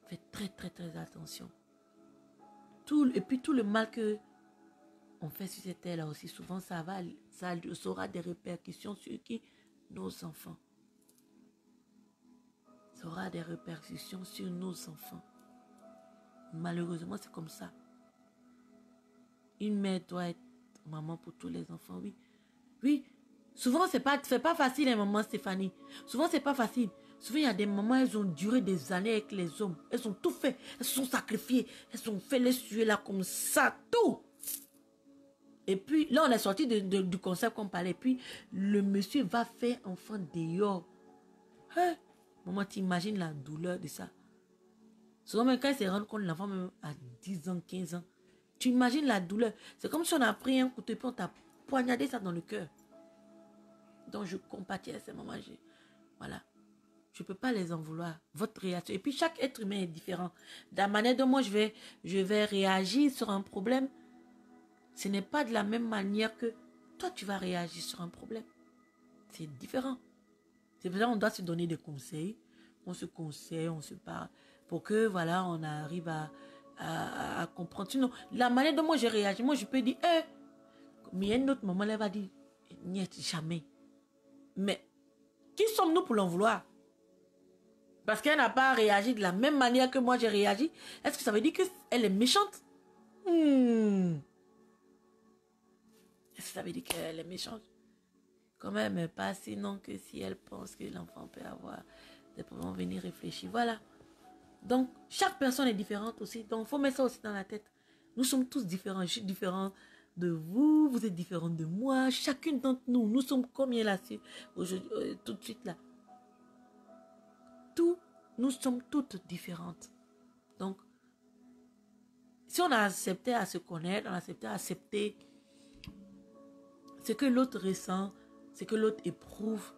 [SPEAKER 1] Faites très attention. Et puis, tout le mal que on fait sur cette terre-là aussi, souvent, ça aura des répercussions sur qui? Nos enfants. Ça aura des répercussions sur nos enfants. Malheureusement, c'est comme ça. Une mère doit être maman pour tous les enfants, oui. Oui, souvent, c'est pas facile, hein, maman Stéphanie. Souvent, c'est pas facile. Souvent, il y a des mamans, elles ont duré des années avec les hommes. Elles ont tout fait. Elles se sont sacrifiées. Elles ont fait les suer là comme ça, tout. Et puis, là, on est sorti du concept qu'on parlait. Puis, le monsieur va faire enfant dehors. Hein? Maman, t'imagines la douleur de ça. Souvent, même quand il se rend compte, l'enfant, même à 10 ans, 15 ans, tu imagines la douleur. C'est comme si on a pris un couteau et puis on t'a poignardé ça dans le cœur. Donc, je compatis à ces moments. Voilà. Je ne peux pas les en vouloir. Votre réaction. Et puis, chaque être humain est différent. De la manière dont moi, je vais réagir sur un problème, ce n'est pas de la même manière que toi, tu vas réagir sur un problème. C'est différent. C'est pour ça qu'on doit se donner des conseils. On se conseille, on se parle. Pour que, voilà, on arrive à comprendre. Sinon, la manière dont moi, je réagis, moi, je peux dire, mais il y a une autre maman, elle va dire, niet, jamais. Mais, qui sommes-nous pour l'en vouloir? Parce qu'elle n'a pas réagi de la même manière que moi, j'ai réagi. Est-ce que ça veut dire qu'elle est méchante? Est-ce que ça veut dire qu'elle est méchante? Quand même, pas sinon que si elle pense que l'enfant peut avoir des problèmes, venir réfléchir. Voilà. Donc, chaque personne est différente aussi. Donc, il faut mettre ça aussi dans la tête. Nous sommes tous différents. Je suis différent de vous. Vous êtes différents de moi. Chacune d'entre nous. Nous sommes combien là tout de suite là. Nous sommes toutes différentes. Donc, si on a accepté à se connaître, on a accepté à accepter ce que l'autre ressent, ce que l'autre éprouve,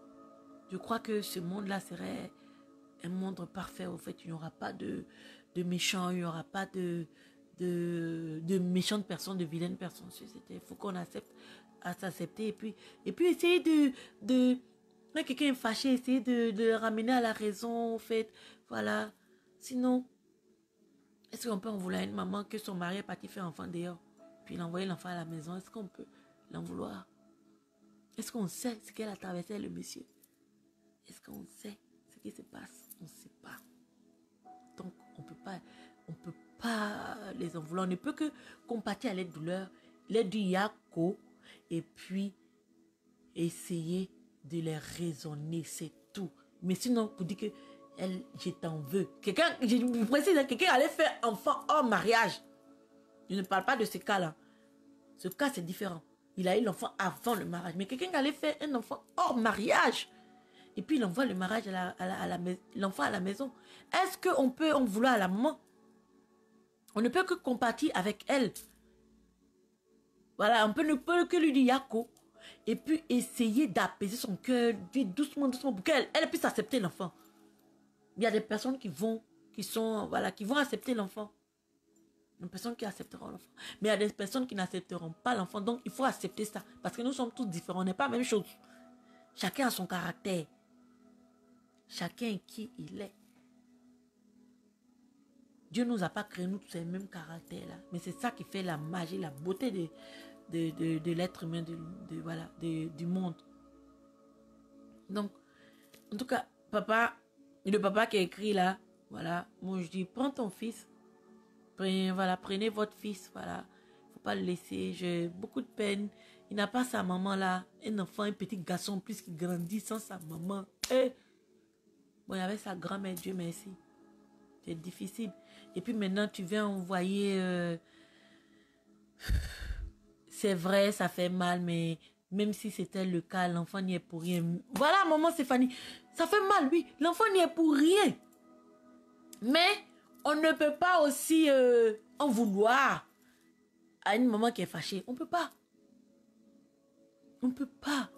[SPEAKER 1] je crois que ce monde-là serait un monde parfait. Au fait, il n'y aura pas de méchants, il n'y aura pas de méchantes personnes, de vilaines personnes. Il faut qu'on accepte à s'accepter et puis essayer quand quelqu'un est fâché, essayer de le ramener à la raison, au fait, voilà. Sinon, est-ce qu'on peut en vouloir à une maman que son mari est parti faire enfant dehors, puis il a envoyé l'enfant à la maison? Est-ce qu'on peut l'en vouloir? Est-ce qu'on sait ce qu'elle a traversé, le monsieur? Est-ce qu'on sait ce qui se passe? On ne sait pas. Donc, on peut pas les en vouloir. On ne peut que compatir à les douleurs, les du yako, et puis essayer de les raisonner, c'est tout. Mais sinon, pour dire que je t'en veux. Quelqu'un, je vous précise, quelqu'un allait faire enfant hors mariage. Je ne parle pas de ce cas-là. Ce cas, c'est différent. Il a eu l'enfant avant le mariage. Mais quelqu'un allait faire un enfant hors mariage. Et puis, il envoie le mariage l'enfant à la maison. Est-ce qu'on peut en vouloir à la maman? On ne peut que compatir avec elle. Voilà, on ne peut que lui dire Yako. Et puis, essayer d'apaiser son cœur, dire doucement, pour qu'elle puisse accepter l'enfant. Il y a des personnes qui vont accepter l'enfant. Des personnes qui accepteront l'enfant. Mais il y a des personnes qui n'accepteront pas l'enfant. Donc, il faut accepter ça. Parce que nous sommes tous différents. On n'est pas la même chose. Chacun a son caractère. Chacun est qui il est. Dieu ne nous a pas créé nous tous les mêmes caractères là. Mais c'est ça qui fait la magie, la beauté de l'être humain, du monde. Donc, en tout cas, le papa qui a écrit là, voilà, moi je dis, prends ton fils Voilà, prenez votre fils, voilà. Faut pas le laisser, j'ai beaucoup de peine. Il n'a pas sa maman là. Un enfant, un petit garçon, plus qui grandit sans sa maman. Eh. Bon, il y avait sa grand-mère, Dieu merci. C'est difficile. Et puis maintenant, tu viens envoyer... C'est vrai, ça fait mal, mais même si c'était le cas, l'enfant n'y est pour rien. Voilà, maman Stéphanie, ça fait mal, oui. L'enfant n'y est pour rien. Mais on ne peut pas aussi en vouloir à une maman qui est fâchée. On ne peut pas. On ne peut pas.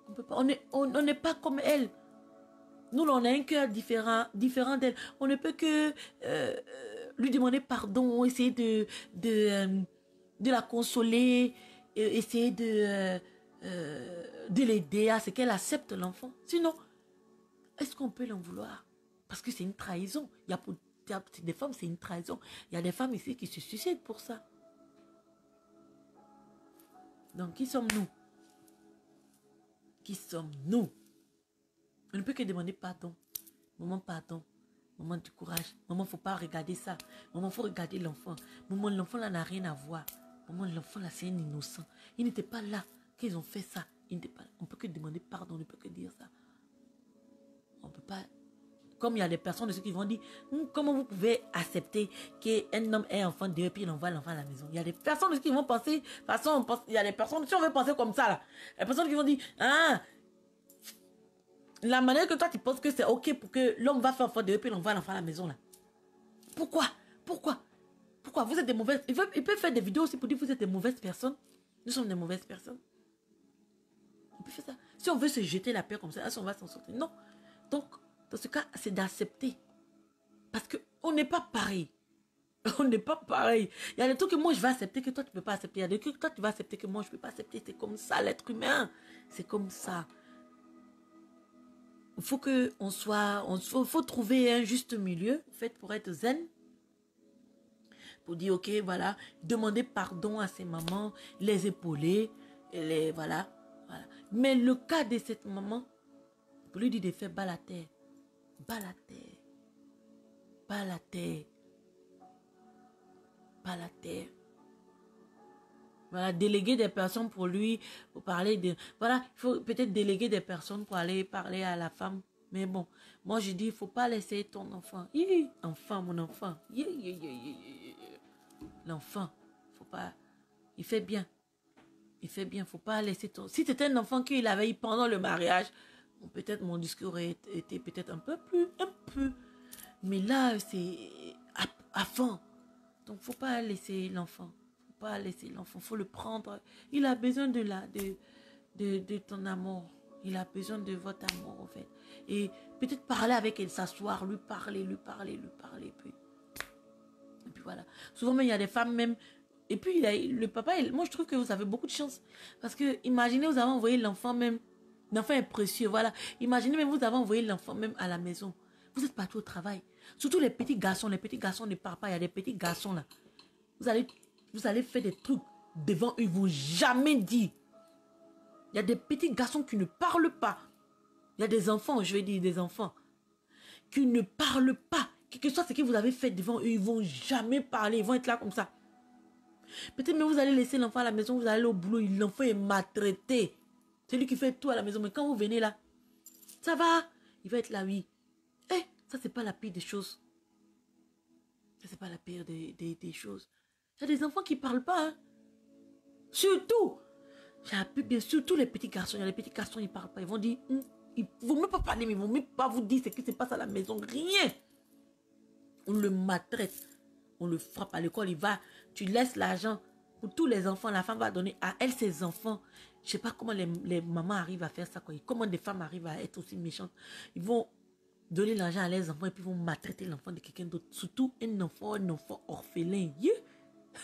[SPEAKER 1] On peut pas. On n'est pas comme elle. Nous, on a un cœur différent d'elle. On ne peut que lui demander pardon, essayer de la consoler, essayer de l'aider à ce qu'elle accepte l'enfant. Sinon, est-ce qu'on peut l'en vouloir? Parce que c'est une trahison. Il y a des femmes, c'est une trahison. Il y a des femmes ici qui se suicident pour ça. Donc, qui sommes-nous? Qui sommes-nous? On ne peut que demander pardon. Maman, pardon. Maman, du courage. Maman, il ne faut pas regarder ça. Maman, il faut regarder l'enfant. Maman, l'enfant là n'a rien à voir. Maman, l'enfant là, c'est un innocent. Il n'était pas là qu'ils ont fait ça. Il n'était pas là. On ne peut que demander pardon. On ne peut que dire ça. On ne peut pas... Comme il y a des personnes de ceux qui vont dire, comment vous pouvez accepter qu'un homme ait un enfant dehors puis il envoie l'enfant à la maison. Il y a des personnes qui vont penser, il y a des personnes, si on veut penser comme ça, là, les personnes qui vont dire, ah, la manière que toi tu penses que c'est ok pour que l'homme va faire enfant dehors puis il envoie l'enfant à la maison, là. Pourquoi? Vous êtes des mauvaises... Il peut faire des vidéos aussi pour dire que vous êtes des mauvaises personnes. Nous sommes des mauvaises personnes. Il peut faire ça. Si on veut se jeter la paix comme ça, on va s'en sortir. Non. Donc, dans ce cas, c'est d'accepter. Parce qu'on n'est pas pareil. On n'est pas pareil. Il y a des trucs que moi, je vais accepter que toi, tu ne peux pas accepter. Il y a des trucs que toi, tu vas accepter que moi, je ne peux pas accepter. C'est comme ça, l'être humain. C'est comme ça. Il faut qu'on soit... Il faut trouver un juste milieu, en fait, pour être zen. Pour dire, ok, voilà, demander pardon à ses mamans, les épauler, voilà. Mais le cas de cette maman, pour lui dire de faire bas la terre. Bas la terre. Pas la terre. Pas la terre. Voilà, déléguer des personnes pour lui, pour parler de... Voilà, il faut peut-être déléguer des personnes pour aller parler à la femme. Mais bon, moi je dis, il ne faut pas laisser ton enfant. Enfant, mon enfant. L'enfant, faut pas... Il fait bien. Il fait bien, il ne faut pas laisser ton... Si c'était un enfant qu'il avait eu pendant le mariage, bon, peut-être mon discours aurait été peut-être un peu. Mais là, c'est avant. Donc, il ne faut pas laisser l'enfant. Il faut le prendre. Il a besoin de ton amour. Il a besoin de votre amour, en fait. Et peut-être parler avec elle, s'asseoir, lui parler. Et puis voilà. Souvent, même, il y a des femmes même... Et puis, le papa, moi, je trouve que vous avez beaucoup de chance. Parce que, imaginez, vous avez envoyé l'enfant même. L'enfant est précieux, voilà. Imaginez même, vous avez envoyé l'enfant même à la maison. Vous êtes partout au travail. Surtout les petits garçons. Les petits garçons ne parlent pas. Il y a des petits garçons là. Vous allez faire des trucs devant eux. Ils ne vont jamais dire. Il y a des petits garçons qui ne parlent pas. Il y a des enfants, je vais dire des enfants, qui ne parlent pas. Quel que soit ce que vous avez fait devant eux, ils ne vont jamais parler. Ils vont être là comme ça. Peut-être même vous allez laisser l'enfant à la maison, vous allez au boulot, l'enfant est maltraité. C'est lui qui fait tout à la maison. Mais quand vous venez là, ça va? Il va être là, oui. Ça, c'est pas la pire des choses. Ça, c'est pas la pire des choses. Il y a des enfants qui ne parlent pas. Hein. Surtout, surtout les petits garçons. Il y a les petits garçons, ils ne parlent pas. Ils vont dire, ils ne vont même pas parler, mais ils ne vont même pas vous dire ce qui se passe à la maison. Rien. On le maltraite. On le frappe à l'école. Il va, tu laisses l'argent pour tous les enfants. La femme va donner à elle ses enfants. Je ne sais pas comment les mamans arrivent à faire ça. Quoi. Comment des femmes arrivent à être aussi méchantes. Ils vont donner l'argent à leurs enfants et puis ils vont maltraiter l'enfant de quelqu'un d'autre. Surtout un enfant orphelin.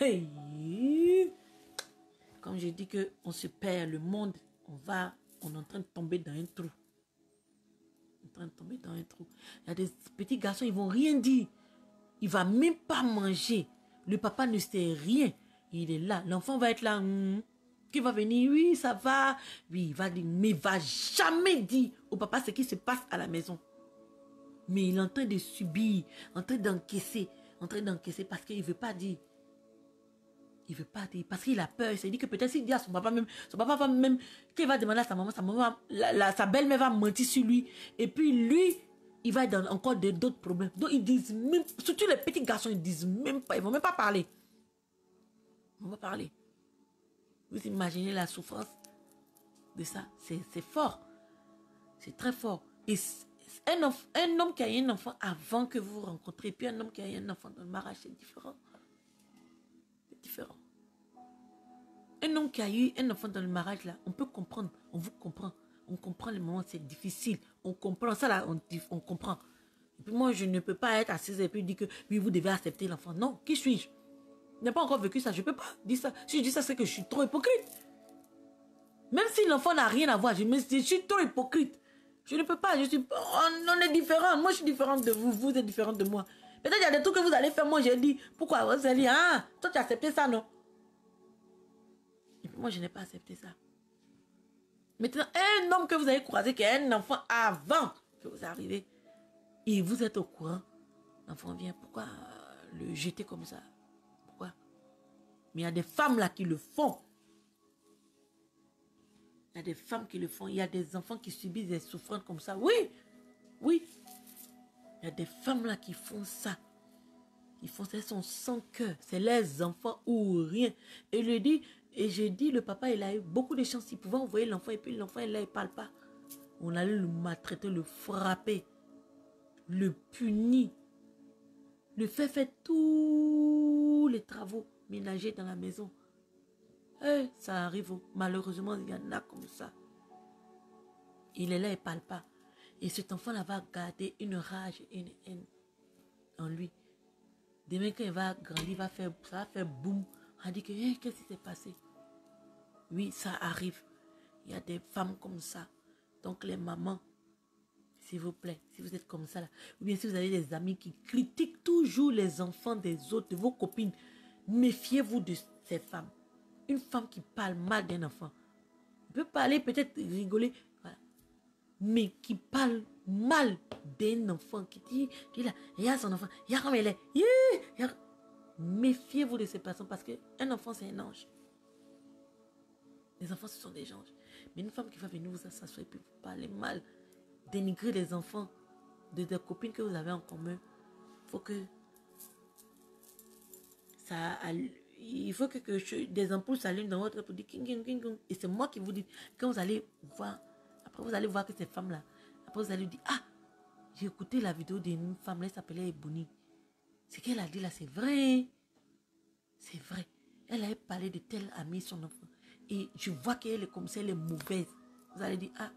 [SPEAKER 1] Hey. Quand je dis qu'on se perd, le monde, on est en train de tomber dans un trou. Il y a des petits garçons, ils ne vont rien dire. Il ne va même pas manger. Le papa ne sait rien. Il est là. L'enfant va être là. Qui va venir? Oui, ça va. Oui, il va dire. Mais il ne va jamais dire au papa ce qui se passe à la maison. Mais il est en train de subir, en train d'encaisser. en train d'encaisser parce qu'il ne veut pas dire. Il ne veut pas dire. Parce qu'il a peur. Il s'est dit que peut-être s'il dit à son papa va même, qu'il va demander à sa maman, sa belle-mère va mentir sur lui. Et puis lui, il va dans encore d'autres problèmes. Donc ils disent même, surtout les petits garçons, ils disent même pas, ils ne vont même pas parler. Ils ne vont pas parler. Vous imaginez la souffrance de ça? C'est fort. C'est très fort. Et un homme qui a eu un enfant avant que vous vous rencontrez, puis un homme qui a eu un enfant dans le mariage, c'est différent. C'est différent. Un homme qui a eu un enfant dans le mariage, là, on peut comprendre, on vous comprend. On comprend les moments, c'est difficile. On comprend ça, là, on comprend. Et puis moi, je ne peux pas être assise et puis dire que oui, vous devez accepter l'enfant. Non, qui suis-je? Je n'ai pas encore vécu ça, je ne peux pas dire ça. Si je dis ça, c'est que je suis trop hypocrite. Même si l'enfant n'a rien à voir, je suis trop hypocrite. Je ne peux pas, on est différents. Moi, je suis différente de vous, vous êtes différente de moi. Peut-être qu'il y a des trucs que vous allez faire, moi, j'ai dit, pourquoi? Vous allez dire, ah, toi, tu as accepté ça, non? Et puis moi, je n'ai pas accepté ça. Maintenant, un homme que vous avez croisé, qui a un enfant avant que vous arrivez, et vous êtes au courant, l'enfant vient, pourquoi le jeter comme ça? Pourquoi? Mais il y a des femmes là qui le font. Il y a des femmes qui le font. Il y a des enfants qui subissent des souffrances comme ça. Oui, oui. Il y a des femmes là qui font ça. Ils font ça, elles sont sans cœur. C'est les enfants ou rien. Et je dis, le papa, il a eu beaucoup de chance. Il pouvait envoyer l'enfant et puis l'enfant, il ne parle pas. On allait le maltraiter, le frapper, le punir, le faire tous les travaux ménagers dans la maison. Et ça arrive, malheureusement, il y en a comme ça. Il est là, il ne parle pas. Et cet enfant-là va garder une rage, une haine en lui. Demain, quand il va grandir, ça va faire boum. On dit que, hey, qu'est-ce qui s'est passé? Oui, ça arrive. Il y a des femmes comme ça. Donc, les mamans, s'il vous plaît, si vous êtes comme ça, là, ou bien si vous avez des amis qui critiquent toujours les enfants des autres, de vos copines, méfiez-vous de ces femmes. Une femme qui parle mal d'un enfant, elle peut parler, peut-être rigoler, voilà. Mais qui parle mal d'un enfant, qui dit, là, il y a son enfant, il y a comme elle est. Méfiez-vous de ces personnes parce qu'un enfant, c'est un ange. Les enfants, ce sont des anges. Mais une femme qui va venir vous s'asseoir et puis vous parler mal, dénigrer les enfants de des copines que vous avez en commun, il faut que des ampoules s'allument dans votre pour dire king, king, king, king. Et c'est moi qui vous dis, quand vous allez voir, après vous allez voir que ces femmes-là, après vous allez dire, ah, j'ai écouté la vidéo d'une femme, elle s'appelait Ebouni. Ce qu'elle a dit là, c'est vrai. C'est vrai. Elle avait parlé de tel ami, son enfant. Et je vois qu'elle est comme ça, elle est mauvaise. Vous allez dire, ah.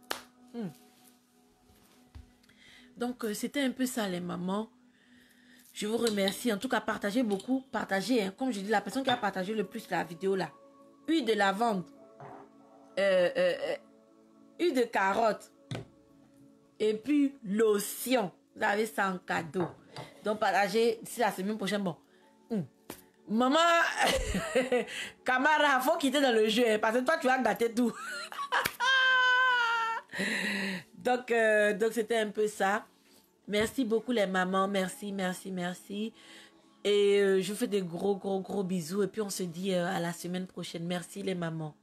[SPEAKER 1] Donc, c'était un peu ça, les mamans. Je vous remercie. En tout cas, partagez beaucoup. Partagez. Hein. Comme je dis, la personne qui a partagé le plus la vidéo là. Huile de lavande. Huile de carotte. Et puis, lotion. Vous avez ça en cadeau. Donc, partagez d'ici la semaine prochaine. Bon. Maman, Camara, faut quitter dans le jeu. Hein, parce que toi, tu vas gâter tout. Donc, c'était un peu ça. Merci beaucoup les mamans. Merci, merci, merci. Et je vous fais des gros bisous. Et puis, on se dit à la semaine prochaine. Merci les mamans.